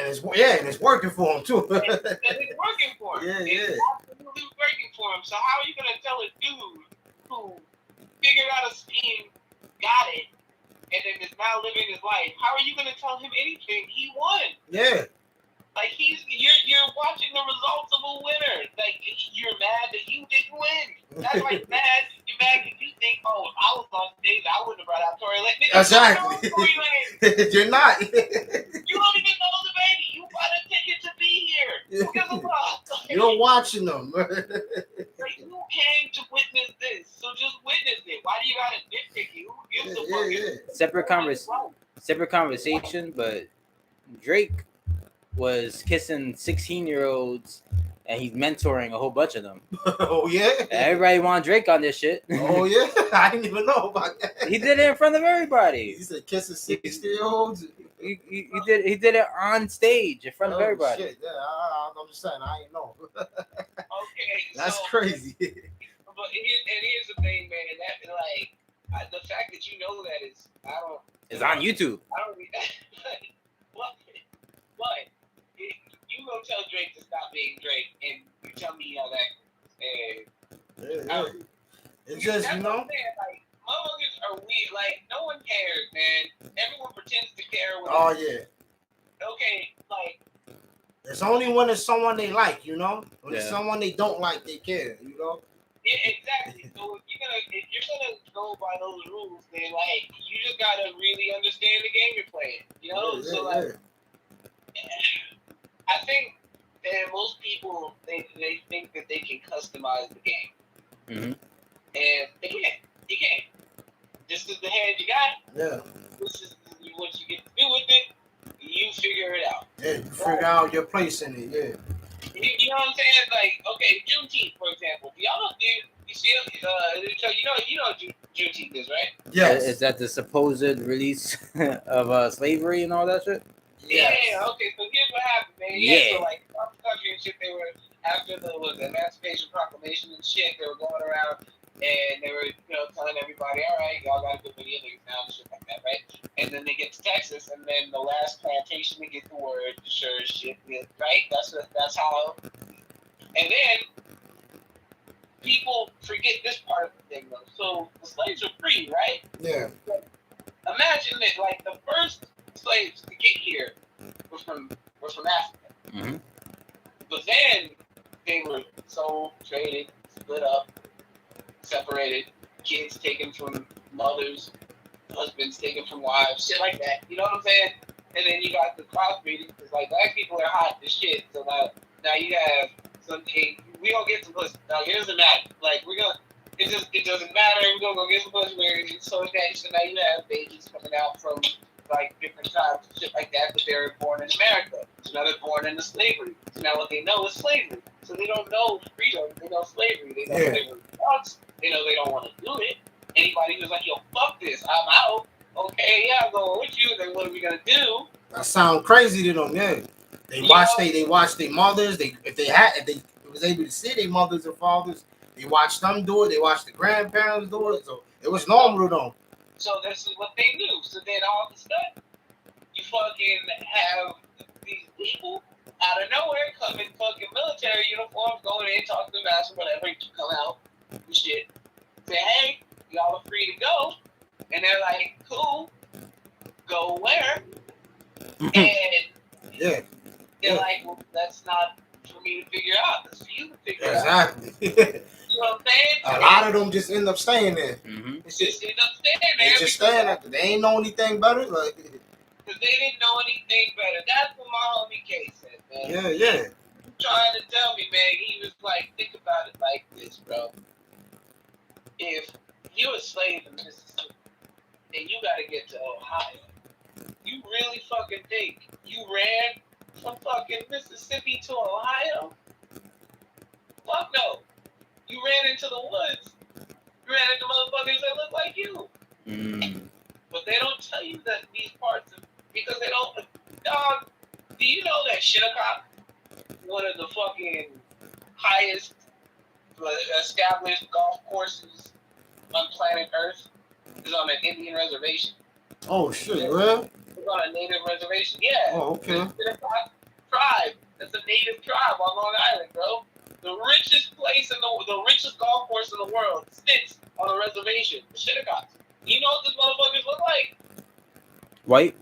it's working for him too. and it's working for him. Yeah. It's absolutely working for him. So how are you gonna tell a dude who figured out a scheme, got it, and then is now living his life? How are you gonna tell him anything? He won. Yeah. Like you're watching the results of a winner. Like you're mad that you didn't win. That's like mad. You're mad because you think, oh, if I was on stage, I wouldn't have brought out Tory Lanez. Exactly. You're not. You don't even know The Baby. You bought a ticket to be here. Who gives a fuck? You're watching them. Like, you came to witness this, so just witness it. Why do you gotta nitpick it? Who gives a fuck? Yeah. Separate conversation, but Drake was kissing 16-year-olds and he's mentoring a whole bunch of them. Oh yeah. Everybody want Drake on this shit. Oh yeah. I didn't even know about that. He did it in front of everybody. He said kissing 16-year-olds. He did it on stage in front of everybody. Shit. Yeah, I'm just saying, I ain't know. Okay. That's crazy. But here's the thing, man. That like the fact that you know that is It's on YouTube. I don't read that. What? You gonna tell Drake to stop being Drake, and you tell me how that. It's just, you know. Like, motherfuckers are weird. Like, no one cares, man. Everyone pretends to care. Oh yeah. Okay, like. It's only when it's someone they like, you know. When it's someone they don't like, they care, you know. Yeah, exactly. So if you're gonna go by those rules, then like you just gotta really understand the game you're playing, you know. I think that most people they think that they can customize the game, and they can't. You can't. This is the hand you got. Yeah. This is what you get to do with it. You figure it out. Yeah, you figure out your place in it. Yeah. You know what I'm saying? Like, okay, Juneteenth, for example. Do y'all You see, you know Juneteenth is, right? Yes. Is that the supposed release of slavery and all that shit? Yes. Yeah. Okay. So here's what happened, man. Yeah. So like across the country and shit, they were after the Emancipation Proclamation and shit. They were going around and they were telling everybody, all right, y'all got to go for the Indians now and shit like that, right? And then they get to Texas, and then the last plantation to get the word, sure as shit, right? That's how. And then people forget this part of the thing though. So the slaves are free, right? Yeah. Imagine that like the first slaves to get here were from Africa. Mm-hmm. But then they were sold, traded, split up, separated, kids taken from mothers, husbands taken from wives, shit like that. You know what I'm saying? And then you got the crossbreeding because like black people are hot as shit. So now you have some. Hey, we gonna get some pussy. Now it doesn't matter. Like it doesn't matter. We're gonna go get some pussy. So now you have babies coming out from like different tribes and shit like that, but they were born in America. So now they're born into slavery. So now what they know is slavery. So they don't know freedom. They know slavery. They know slavery wants. They know they don't want to do it. Anybody who's like, yo, fuck this, I'm out. Okay, yeah, I'm going with you. Then what are we gonna do? That sound crazy to them, yeah. They watch their mothers. If they was able to see their mothers and fathers, they watched them do it. They watched the grandparents do it. So it was normal to them. So this is what they knew. So then all of a sudden, you fucking have these people out of nowhere come in fucking military uniforms, going in, talking to the master, whatever, you come out and shit. Say, hey, y'all are free to go. And they're like, cool, go where? And they're like, well, that's not for me to figure out. That's for you to figure out. Exactly. You know what I'm saying? A lot of them just end up staying there. Mm-hmm. Just end up staying there. They just staying there. They ain't know anything better. Like, because they didn't know anything better. That's what my homie K said, man. Yeah. Trying to tell me, man, he was like, think about it like this, bro. If you're a slave in Mississippi and you got to get to Ohio, you really fucking think you ran from fucking Mississippi to Ohio? Fuck no. You ran into the woods. You ran into motherfuckers that look like you. Mm. But they don't tell you that these parts of, because they don't. Dog, do you know that Shinnecock, one of the fucking highest established golf courses on planet Earth, is on an Indian reservation? Oh shit, well. It's on a native reservation. Yeah. Oh, okay. The Shinnecock tribe. That's a native tribe on Long Island, bro. The richest place in the richest golf course in the world sits on a reservation. The Shinnecock. You know what these motherfuckers look like? White.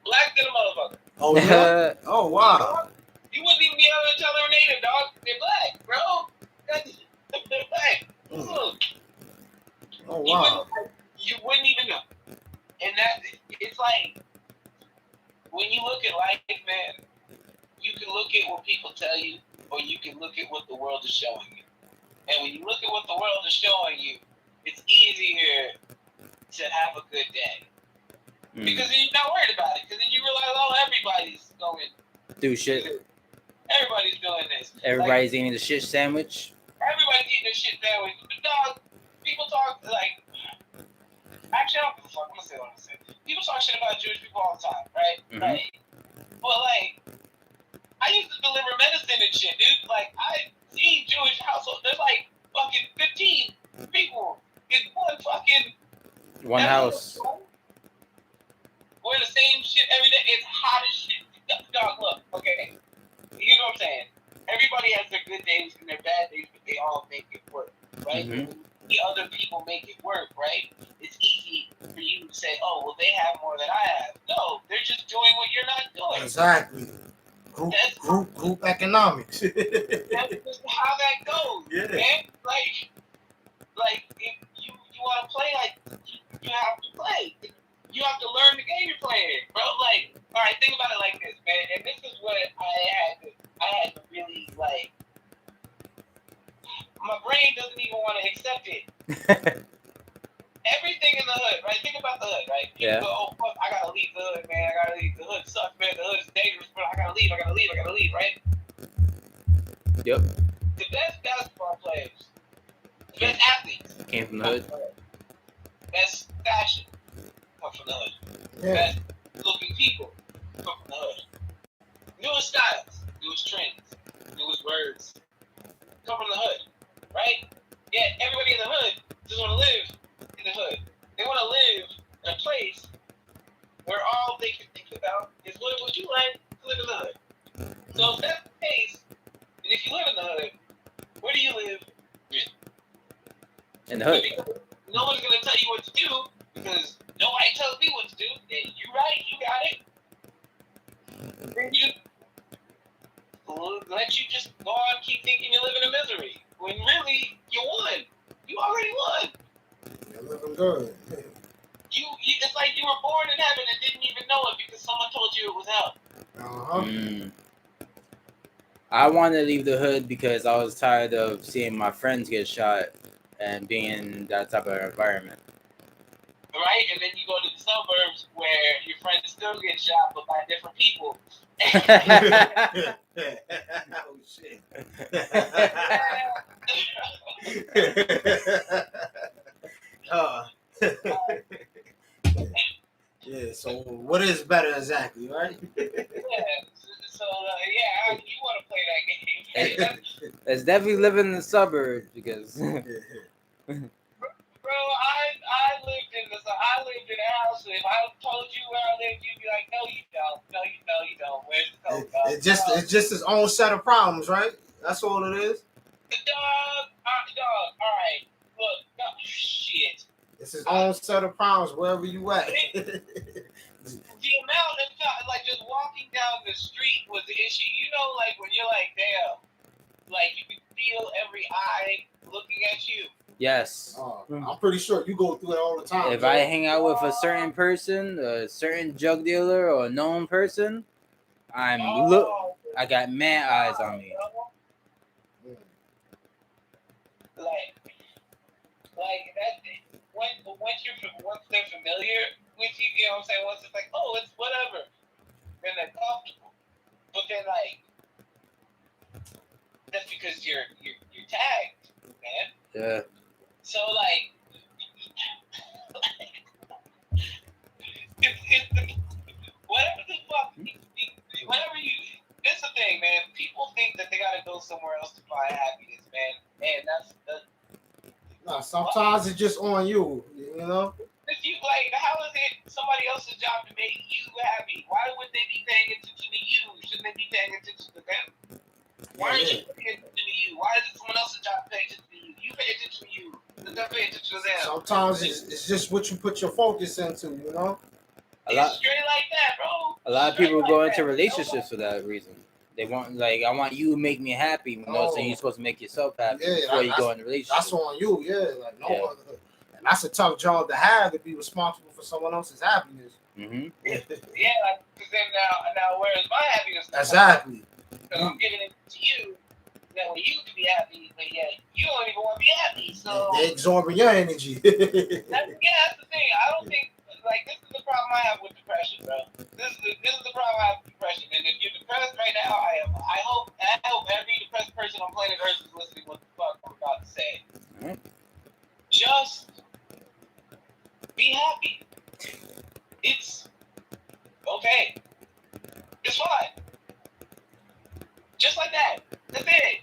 Black than a motherfucker. Oh yeah. Oh wow. You wouldn't even be able to tell they're native, dog. They're black, bro. They're black. Oh wow. You wouldn't even know. And it's like when you look at life, man, you can look at what people tell you, or you can look at what the world is showing you. And when you look at what the world is showing you, it's easier to have a good day. Because then you're not worried about it. Because then you realize, oh, everybody's going do shit. Everybody's doing this. Everybody's eating the shit sandwich. Everybody's eating the shit sandwich. But dog, people talk like. Actually, I don't give a fuck. I'm gonna say what I'm gonna say. People talk shit about Jewish people all the time, right? Mm-hmm. Right. But like, I used to deliver medicine and shit, dude. Like, I see Jewish households. There's like fucking 15 people in one house. We're the same shit every day. It's hot as shit. Dog, look, okay. You know what I'm saying? Everybody has their good days and their bad days, but they all make it work, right? Mm-hmm. The other people make it work, right? It's easy for you to say, oh, well, they have more than I have. No, they're just doing what you're not doing. Exactly. Group economics. That's just how that goes. Yeah. Man. Like if you want to play, like you have to play. You have to learn the game you're playing, bro. Like, all right, think about it like this, man. And this is what I had to really like. My brain doesn't even want to accept it. Everything in the hood, right? Think about the hood, right? People go, oh fuck, I gotta leave the hood, man. I gotta leave. The hood sucks, man. The hood is dangerous, but I gotta leave, right? Yep. The best basketball players Best athletes Came from the hood. Best fashion come from the hood. Yeah. Best looking people come from the hood. Newest styles, newest trends, newest words come from the hood, right? Yeah, everybody in the hood just want to live in the hood. They want to live in a place where all they can think about is what would you like to live in the hood. So if that's the case, and if you live in the hood, where do you live? In the hood. Because no one's gonna tell you what to do because nobody tells me what to do. And you right, you got it. Then you let you just go on, keep thinking you're living in misery when really you won. You already won. You're living good. It's like you were born in heaven and didn't even know it because someone told you it was hell. I wanted to leave the hood because I was tired of seeing my friends get shot and being in that type of environment. Right? And then you go to the suburbs where your friends still get shot, but by different people. Oh shit. Yeah, so what is better exactly, right? So you want to play that game. It's definitely living in the suburbs because Bro, I lived in a house. If I told you where I lived, you'd be like, no, you don't. No, you don't. Where's the coke? It's just its own set of problems, right? That's all it is. The dog. All right. Look, shit. It's his own set of problems wherever you at. The amount of time, like just walking down the street was the issue. You know, like when you're like, damn, like you can feel every eye looking at you. yes. I'm pretty sure you go through it all the time. If I hang out with a certain person, a certain drug dealer or a known person, I got mad eyes on me. Like that. Once they're familiar with you, you know what I'm saying? Once it's like, oh, it's whatever, then they're comfortable. But then like, that's because you're tagged, man. Yeah. So like whatever the fuck, whatever you. It's the thing, man. People think that they gotta go somewhere else to find happiness, man. And that's. No, sometimes it's just on you, you know. If you like, how is it somebody else's job to make you happy? Why would they be paying attention to you? Shouldn't they be paying attention to them? Why aren't you paying attention to you? Why is it someone else's job to pay attention to you? You pay attention to you. Let them pay attention to them. Sometimes it's just what you put your focus into, you know. It's straight like that, bro. A lot of people go into relationships for that reason. They want, like, I want you to make me happy. When no, saying you're supposed to make yourself happy before you go in a relationship. That's on you, Like other. And that's a tough job to have, to be responsible for someone else's happiness. Mm-hmm. Because then now where's my happiness? Exactly. Because I'm giving it to you. That way you can be happy, but yet you don't even want to be happy. So they're absorbing your energy. That's the thing. I don't think this is the problem I have with depression, bro. This is the problem I have with depression. And if you're depressed right now, I hope every depressed person on planet Earth is listening to what the fuck I'm about to say. Mm-hmm. Just be happy. It's okay. It's fine. Just like that. That's it.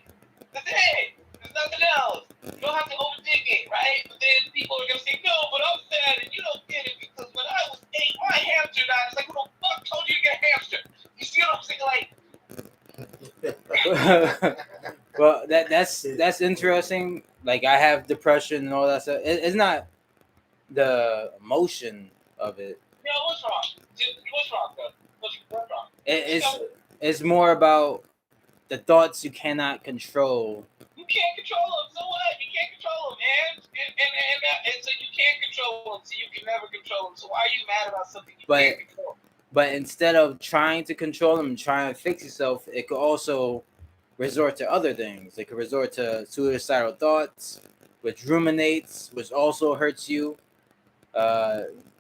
There's nothing else. You don't have to overthink it, right? But then people are gonna say, no, but I'm sad and you don't get it because when I was 8, my hamster died. It's like, who the fuck told you to get a hamster? You see what I'm saying? Like, well, that's interesting. Like, I have depression and all that stuff. It's not the emotion of it. Yeah, what's wrong? What's wrong, though? What's wrong? It's more about the thoughts you cannot control. You can't control them, so what? You can't control them, man. And so you can't control them, so you can never control them. So why are you mad about something you can't control? But instead of trying to control them and trying to fix yourself, it could also resort to other things. It could resort to suicidal thoughts, which ruminates, which also hurts you.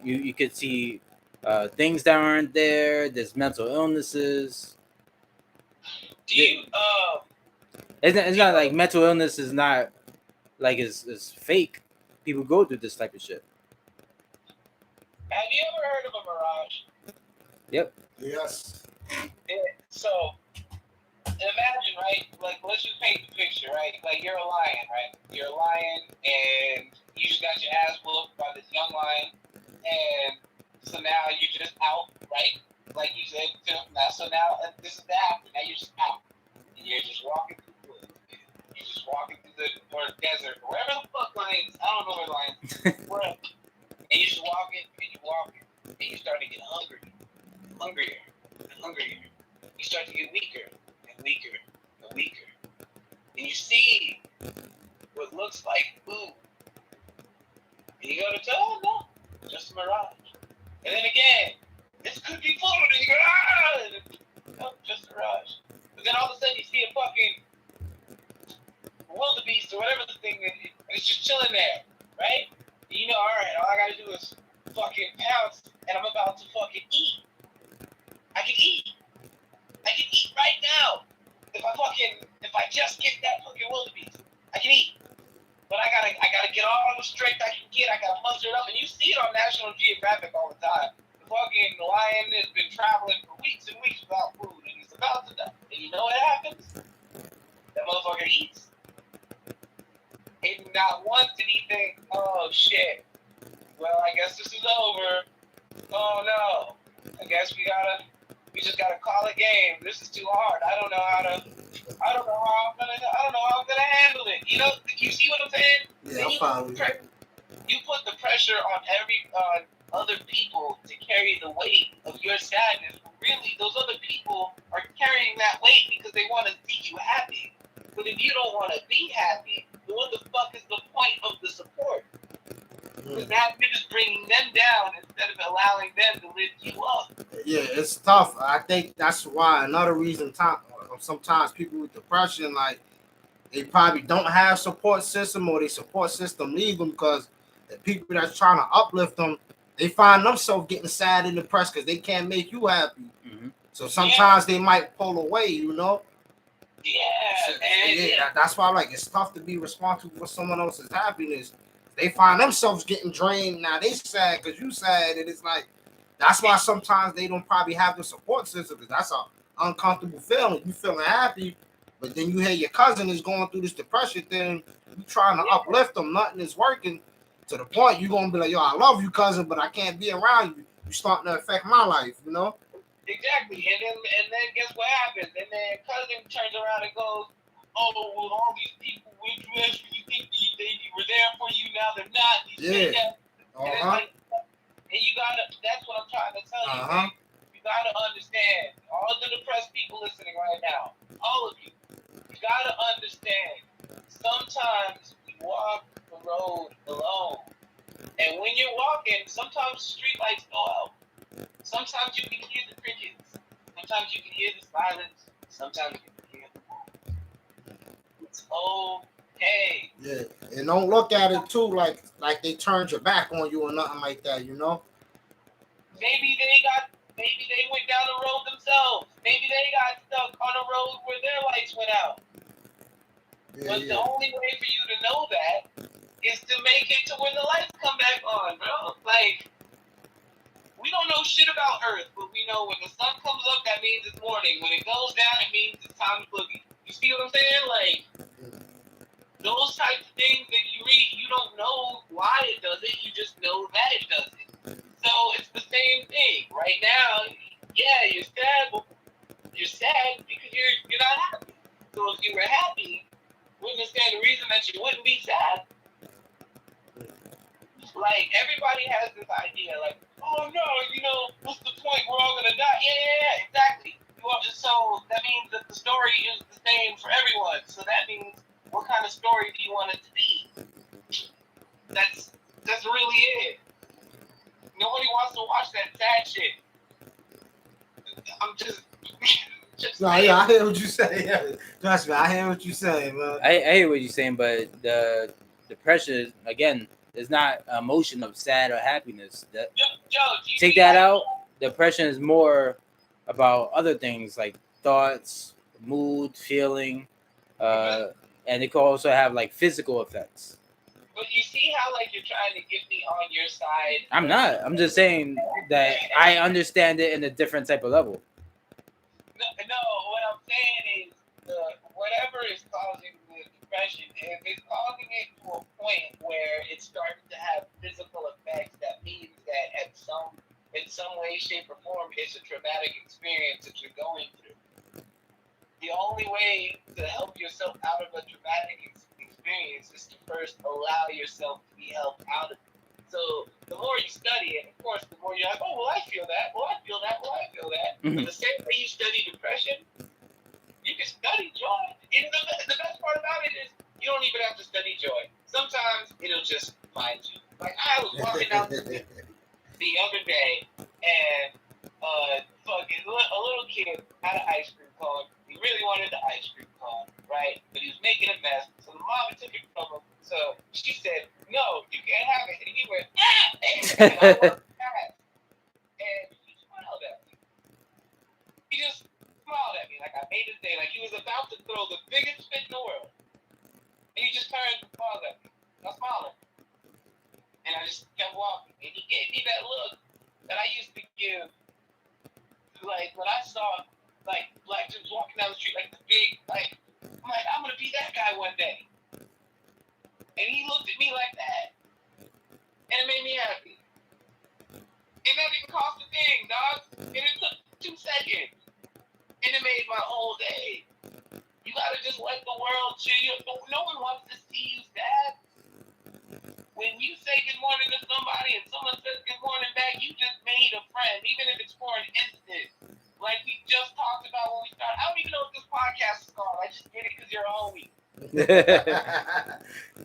You could see things that aren't there. There's mental illnesses. Do you it's not like mental illness is not like is fake. People go through this type of shit. Have you ever heard of a mirage? Yep. Yes. Yeah. So imagine, right? Like, let's just paint the picture, right? Like, you're a lion, right? You're a lion, and you just got your ass whooped by this young lion, and so now you're just out, right? Like you said, so now this is the after. Now you're just out, and you're just walking through the woods. You're just walking through the desert, wherever the fuck lions. I don't know where lions. Wherever. And you're just walking, and you start to get hungrier, and hungrier. You start to get weaker and weaker and weaker. And you see what looks like food. And you go to tell, oh no, just a mirage. And then again, this could be food. And you go, no, just a mirage. But then all of a sudden you see a fucking wildebeest or whatever the thing is. And it's just chilling there, right? And you know, all right, all I gotta do is fucking pounce and I'm about to fucking eat. I can eat right now. If I just get that fucking wildebeest, I can eat. But I gotta get all the strength I can get. I gotta muster it up, and you see it on National Geographic all the time. The fucking lion has been traveling for weeks and weeks without food, and he's about to die. And you know what happens? That motherfucker eats. And not once did he think, "Oh shit, well I guess this is over. Oh no, I guess we just gotta call a game. This is too hard. I don't know how I'm gonna handle it. You know, you see what I'm saying? Yeah, I'm fine with it. You put the pressure on other people to carry the weight of your sadness. Really, those other people are carrying that weight because they want to see you happy. But if you don't want to be happy, then what the fuck is the point of the support? Because now you're just bringing them down instead of allowing them to lift you up. Yeah, it's tough. I think that's why another reason sometimes people with depression, like, they probably don't have support system or their support system leave them because the people that's trying to uplift them, they find themselves getting sad and depressed because they can't make you happy. Mm-hmm. So sometimes they might pull away, you know? Yeah, that's why, like, it's tough to be responsible for someone else's happiness. They find themselves getting drained. Now they sad because you sad, and it's like that's why sometimes they don't probably have the support system because that's an uncomfortable feeling. You feeling happy, but then you hear your cousin is going through this depression thing. You trying to uplift them, nothing is working. To the point you're gonna be like, yo, I love you, cousin, but I can't be around you. You're starting to affect my life, you know? Exactly, and then guess what happens? And then cousin turns around and goes, "Oh, well, all these people with you actually think they were there for you, now they're not." And it's like, and you gotta. That's what I'm trying to tell you. Man. You gotta understand, all the depressed people listening right now, all of you gotta understand. Sometimes we walk the road alone, and when you're walking, sometimes street lights go out. Sometimes you can hear the crickets. Sometimes you can hear the silence. Sometimes you can hear the noise. It's okay. Yeah, and don't look at it too like they turned your back on you or nothing like that, you know. Maybe they went down the road themselves. Maybe they got stuck on a road where their lights went out. But the only way for you to know that is to make it to when the lights come back on, bro. Like, we don't know shit about Earth, but we know when the sun comes up, that means it's morning. When it goes down, it means it's time to boogie. You see what I'm saying? Like, those types of things that you read, you don't know why it does it. You just know that it does it. So it's the same thing. Right now, yeah, you're sad, but you're sad because you're not happy. So if you were happy, wouldn't understand the reason that you wouldn't be sad. Like, everybody has this idea, like, oh no, you know, what's the point? We're all gonna die. Yeah, exactly. So that means that the story is the same for everyone. So that means, what kind of story do you want it to be? That's really it. Nobody wants to watch that sad shit. I'm just no, yeah, I hear what you say. Yeah. Trust me, I hear what you say, man. I hear what you're saying, but the depression again is not an emotion of sad or happiness. That take that out. Depression is more about other things like thoughts, mood, feeling, and it can also have like physical effects. But you see how like you're trying to get me on your side. I'm not. I'm just saying that I understand it in a different type of level. No, what I'm saying is whatever is causing the depression, if it's causing it to a point where it's starting to have physical effects, that means that in some way, shape, or form, it's a traumatic experience that you're going through. The only way to help yourself out of a traumatic experience is to first allow yourself to be helped out of it. So the more you study it, of course, the more you're like, oh, well, I feel that. Well, I feel that. Well, I feel that. Mm-hmm. But the same way you study depression, you can study joy. And the best part about it is you don't even have to study joy. Sometimes it'll just find you. Like I was walking down the street the other day, and fucking a little kid had an ice cream cone. He really wanted the ice cream cone, right? But he was making a mess, so the mom took it from him. So she said, "No, you can't have it." And he went, "Ah!" And I went, "Ah!" And he smiled at me. He just smiled at me like I made his day, like he was about to throw the biggest fit in the world. And he just turned and smiled at me. I smiled. And I just kept walking. And he gave me that look that I used to give, like, when I saw, like, black dudes walking down the street, like, the big, like, I'm like, I'm going to be that guy one day. And he looked at me like that. And it made me happy. And that didn't cost a thing, dog. And it took 2 seconds. And it made my whole day. You got to just let the world cheer you. No one wants to see you sad. When you say good morning to somebody and someone says good morning back, you just made a friend, even if it's for an instant. Like we just talked about when we started. I don't even know what this podcast is called. I just did it because you're a homie.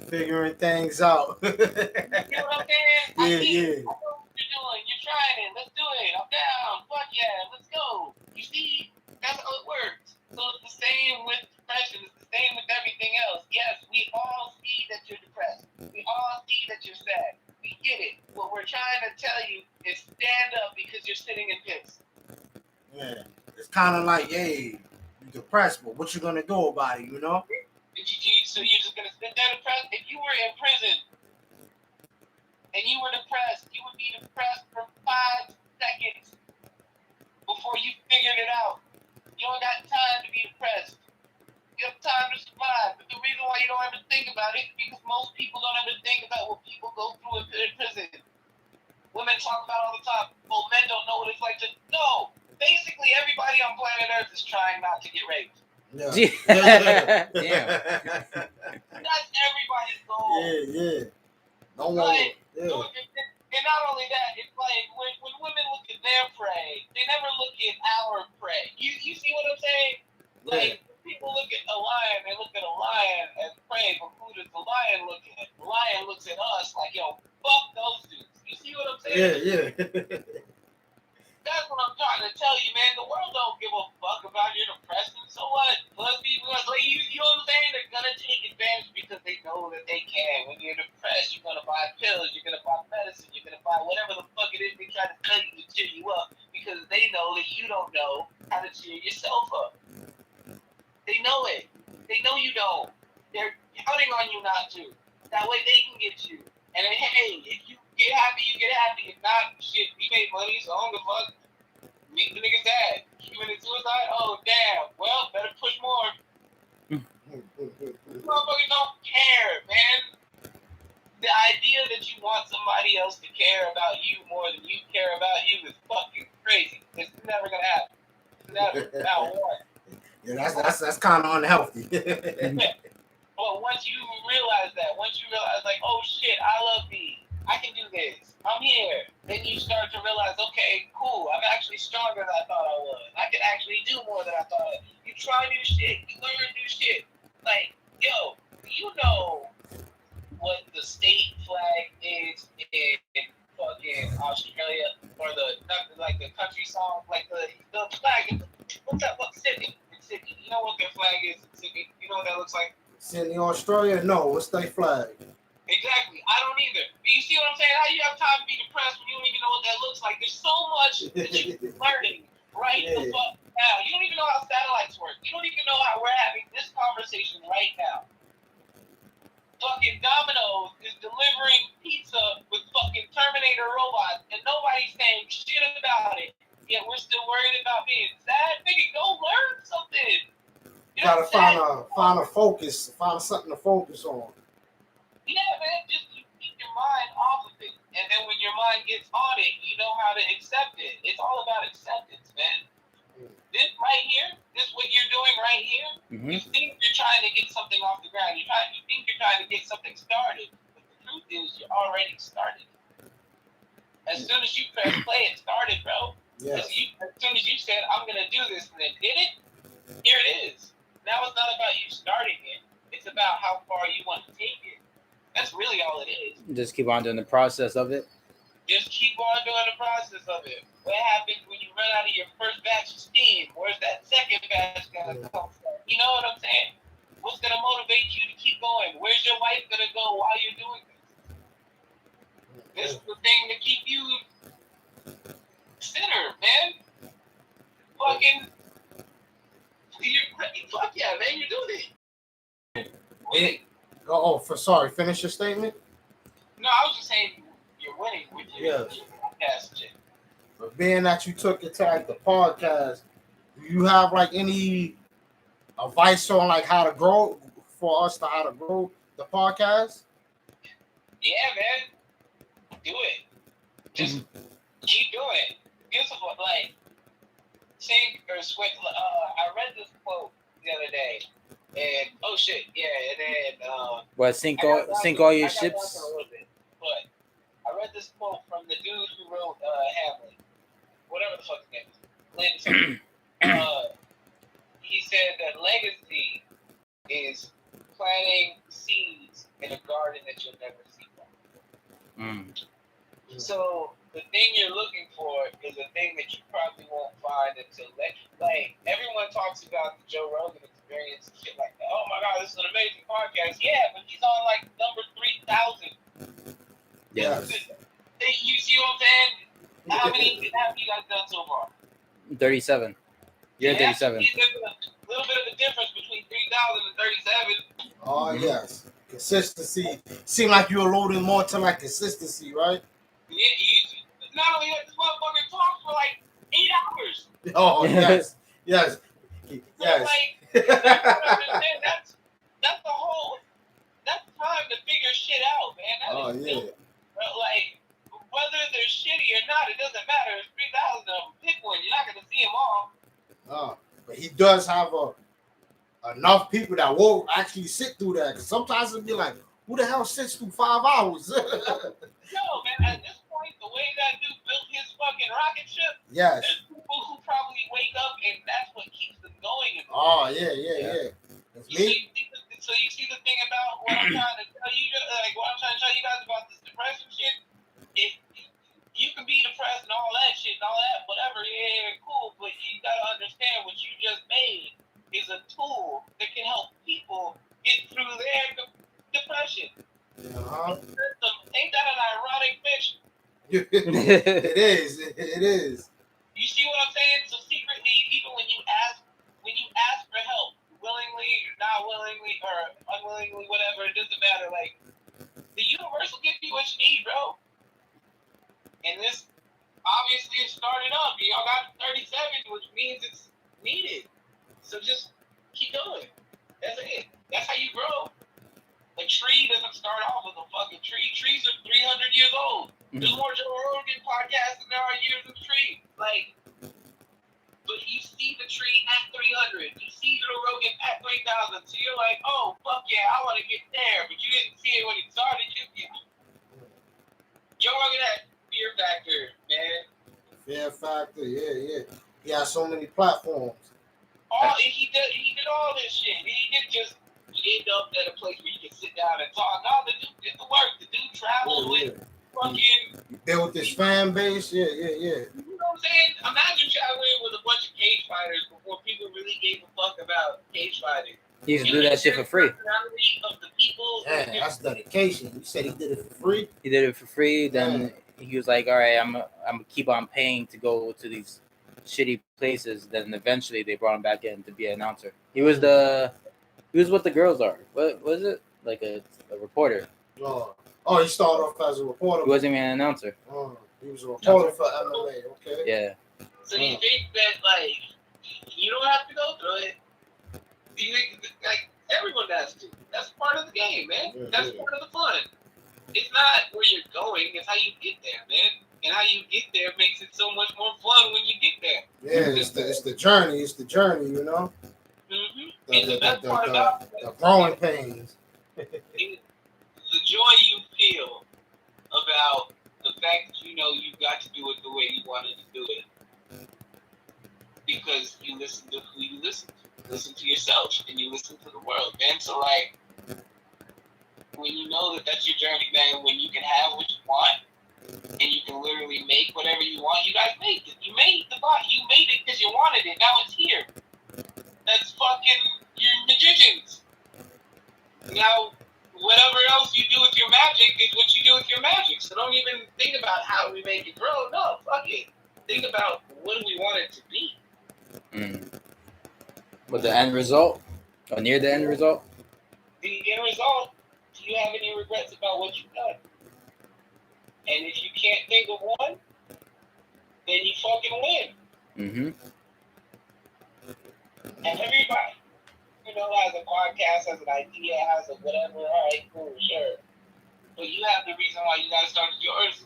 Figuring things out. You know what I'm saying? Yeah. I know what you're doing. You're trying it. Let's do it. I'm down. Fuck yeah. Let's go. You see, that's how it works. So it's the same with depression. It's the same with everything else. Yes, we all see that you're depressed. We all see that you're sad. We get it. What we're trying to tell you is stand up because you're sitting in piss. Yeah. It's kind of like, hey, you're depressed, but what you gonna do about it, you know? So you're just gonna sit there depressed? If you were in prison and you were depressed, you would be depressed for 5 seconds before you figured it out. You don't got time to be depressed. You have time to survive. But the reason why you don't ever think about it is because most people don't ever think about what people go through in prison. Women talk about it all the time. Well, men don't know what it's like to. No. Basically, everybody on planet Earth is trying not to get raped. Yeah. Damn. That's everybody's goal. Yeah. Don't Like, yeah. and not only that, it's like when women look at their prey, they never look at our prey. You see what I'm saying? Like, people look at a lion, they look at a lion as prey, but who does the lion look at? The lion looks at us like, yo, fuck those dudes. You see what I'm saying? Yeah. That's what I'm trying to tell you, man. The world don't give a fuck about your depression. So what? Let's be like, you know what I'm saying? They're gonna take advantage because they know that they can. When you're depressed, you're gonna buy pills, you're gonna buy medicine, you're gonna buy whatever the fuck it is they try to tell you to cheer you up because they know that you don't know how to cheer yourself up. They know it. They know you don't. They're counting on you not to. That way they can get you. And then, hey, if you get happy, you get happy. If not, shit, we made money, so I don't give a fuck. Make the niggas sad. Committed suicide? Oh, damn. Well, better push more. Motherfuckers don't care, man. The idea that you want somebody else to care about you more than you care about you is fucking crazy. It's never gonna happen. Never. Not once. Yeah, that's kind of unhealthy. But once you realize that, like, oh shit, I love me. I can do this. I'm here. Then you start to realize, okay, cool. I'm actually stronger than I thought I was. I can actually do more than I thought. You try new shit. You learn new shit. Like, yo, you know what the state flag is in fucking Australia, or the country song, like the flag. What's that? What Sydney? In Sydney. You know what their flag is in Sydney? You know what that looks like? Sydney, Australia? No, what's their flag? Exactly. I don't either. But you see what I'm saying? How do you have time to be depressed when you don't even know what that looks like? There's so much that you're learning right the fuck now. You don't even know how satellites work. You don't even know how we're having this conversation right now. fucking Domino's is delivering pizza with fucking Terminator robots, and nobody's saying shit about it. Yet we're still worried about being sad. Nigga, go learn something. You gotta find a focus, find something to focus on. Yeah, man, just keep your mind off of it. And then when your mind gets on it, you know how to accept it. It's all about acceptance, man. This right here, this what you're doing right here, you think you're trying to get something off the ground. You think you're trying to get something started. But the truth is you're already started. As soon as you press play, it started, bro. Yes. As soon as you said, I'm going to do this, and then did it, here it is. Now it's not about you starting it. It's about how far you want to take it. That's really all it is. Just keep on doing the process of it. Just keep on doing the process of it. What happens when you run out of your first batch of steam? Where's that second batch going to come from? You know what I'm saying? What's going to motivate you to keep going? Where's your wife going to go while you're doing this? This is the thing to keep you centered, man. Fucking, fuck yeah, man, you're doing it. Sorry, finish your statement? No, I was just saying you're winning with your podcast shit. But being that you took it to like the podcast, do you have like any advice on like how to grow the podcast? Yeah, man. Do it. Just keep doing it. Beautiful, like sink or swim. I read this quote the other day, and oh shit, yeah, and then What, sink all your ships? A little bit, but I read this quote from the dude who wrote Hamlet, whatever the fuck his name is. He said that legacy is planting seeds in a garden that you'll never see. So the thing you're looking for is a thing that you probably won't find until like everyone talks about the Joe Rogan experience and shit like that. Oh my god, this is an amazing podcast. Yeah, but he's on like number 3,000. Yeah. You see what I'm saying? How many have you guys done so far? 37. You're 37. There's a little bit of a difference between 3,000 and 37. Oh yes, consistency. Seem like you're alluding more to like consistency, right? Yeah, not only that, this motherfucker talks for like 8 hours. Oh yes, yes, yes. So, like, that's the whole. That's time to figure shit out, man. Like, whether they're shitty or not, it doesn't matter. It's 3,000 of them. Pick one. You're not gonna see them all. But he does have enough people that will actually sit through that. Cause sometimes it'll be like, who the hell sits through 5 hours? No, man. At this point, the way that dude built his fucking rocket ship, yes. There's people who probably wake up and that's what keeps them going. Yeah. So you see the thing about what I'm trying to tell you, like what I'm trying to tell you guys about this depression shit. You can be depressed and all that shit and all that, whatever, yeah, cool, but you gotta understand what you just made is a tool that can help people get through their depression. Ain't that an ironic mission? It is. You see what I'm saying? So secretly, even when you ask for help, willingly, not willingly, or unwillingly, whatever, it doesn't matter. Like, the universe will give you what you need, bro. And this obviously started up. Y'all got 37, which means it's needed. So just keep going. That's it. That's how you grow. A tree doesn't start off with a fucking tree. Trees are 300 years old. There's more Joe Rogan podcasts than there are years of tree. Like, but you see the tree at 300. You see Joe Rogan at 3,000. So you're like, oh, fuck yeah, I want to get there. But you didn't see it when it started. Joe Rogan had Fear Factor, man. Fear Factor, yeah. He has so many platforms. He did all this shit. He didn't just end up at a place where you can sit down and talk. No, the dude did the work. The dude traveled with fucking. Built his fan base. Yeah. You know what I'm saying? Imagine traveling with a bunch of cage fighters before people really gave a fuck about cage fighting. He used to do that shit for free. Of the people. Yeah, that's dedication. You said he did it for free. He did it for free. Then he was like, "All right, I'm gonna keep on paying to go to these shitty places." Then eventually they brought him back in to be an announcer. He was what the girls are. What was it? like a reporter. Oh, he started off as a reporter. He wasn't even an announcer. He was a reporter for MMA. Okay. Yeah. So you think that like you don't have to go through it? You think like everyone has to? That's part of the game, man. Yeah, That's part of the fun. It's not where you're going; it's how you get there, man. And how you get there makes it so much more fun when you get there. Yeah, it's the journey. It's the journey, you know. Mm-hmm. The growing pains. The joy you feel about the fact that you know you got to do it the way you wanted to do it because you listen to who you listen to. Listen to yourself and you listen to the world, man. So like when you know that that's your journey, man, when you can have what you want and you can literally make whatever you want, you guys made it. You made the body. You made it because you wanted it. Now it's here. That's fucking your magicians. Now, whatever else you do with your magic is what you do with your magic. So don't even think about how we make it grow. No, fuck it. Think about what do we want it to be. With the end result, or near the end result. The end result, do you have any regrets about what you've done? And if you can't think of one, then you fucking win. Mm-hmm. And everybody, has a podcast, has an idea, has a whatever. All right, cool, sure. But you have the reason why you guys started yours.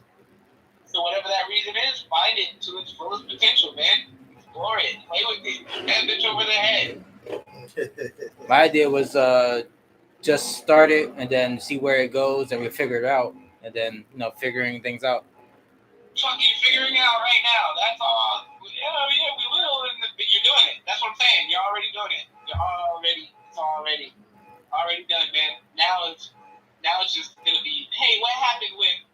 So whatever that reason is, find it to its fullest potential, man. Explore it, play with it, put that bitch over their head. My idea was just start it and then see where it goes, and we figure it out, and then figuring things out. Fucking figuring it out right now. That's all. Yeah, we will. You're doing it. That's what I'm saying. You're already doing it. It's already done, man. Now it's just gonna be, hey, what happened with?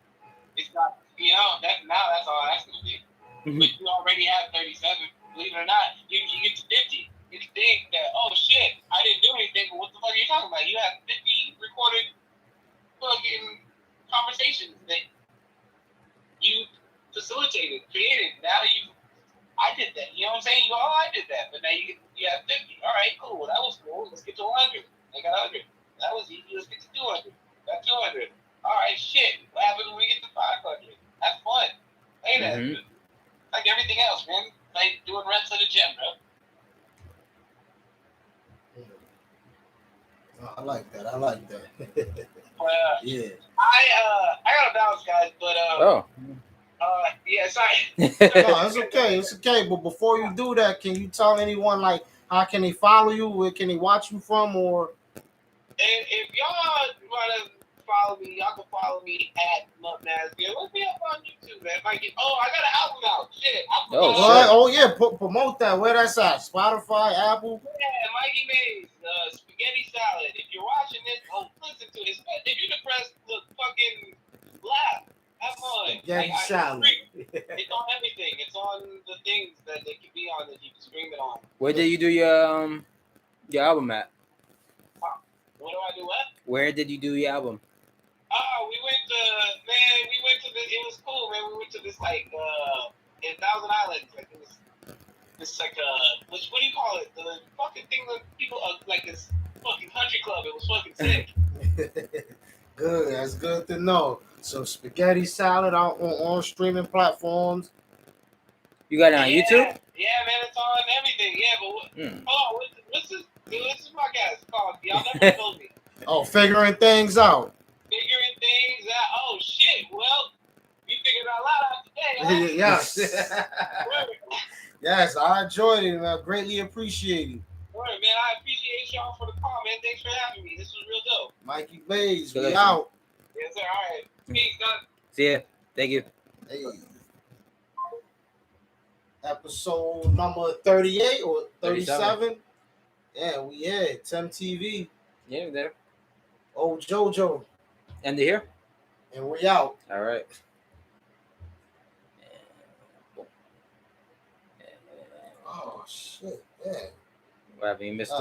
It's not, that's all that's gonna be. But you already have 37. Believe it or not, you get to 50. You think that, oh shit, I didn't do anything. But what the fuck are you talking about? You have 50 recorded fucking conversations that you facilitated, created. Now I did that. You know what I'm saying? You go, oh, I did that. But now you have 50. All right, cool. Well, that was cool. Let's get to 100. I got 100. That was easy. Let's get to 200. Got 200. All right, shit. What happens when we get to 500? Have fun. Play that. Mm-hmm. Like everything else, man. Like doing reps at the gym, bro. I like that. Yeah. I gotta bounce, guys, but yeah, sorry. No, it's okay. But before you do that, can you tell anyone like how can they follow you? Where can they watch you from? Or if y'all wanna follow me, y'all can follow me at Mumpnasgear. Look me up on YouTube, man. I got an album out. Shit. Oh yeah, promote that. Where that's at? Spotify, Apple. Yeah, Mikey Mays, Spaghetti Salad. If you're watching this, listen to it. If you depressed, look, fucking laugh. Have fun. Spaghetti Salad. It's on everything. It's on the things that they can be on that you can stream it on. Where did you do your album at? What do I do? What? Where did you do your album? We went to it was cool, man. We went to this in Thousand Islands. Like it was this what do you call it? The fucking thing that people like this fucking country club. It was fucking sick. Good, that's good to know. So Spaghetti Salad out on streaming platforms. You got it on YouTube? Yeah, man, it's on everything. Yeah, but what's this podcast called? Y'all never told me. Oh, figuring things out. Figuring things out. Oh shit! Well, you figured out loud today. Huh? Yes. Yes, I enjoyed it and I greatly appreciate it. All right, man. I appreciate y'all for the call, man. Thanks for having me. This was real dope. Mikey Blaze, we out. Yes, sir. All right. Peace, done. See ya. Thank you. Hey. Episode number 38 or 37. Yeah, we had Tem TV. Yeah, we're there. Oh, JoJo. And they here? And we out. All right. Oh, shit. Yeah. What happened? You missed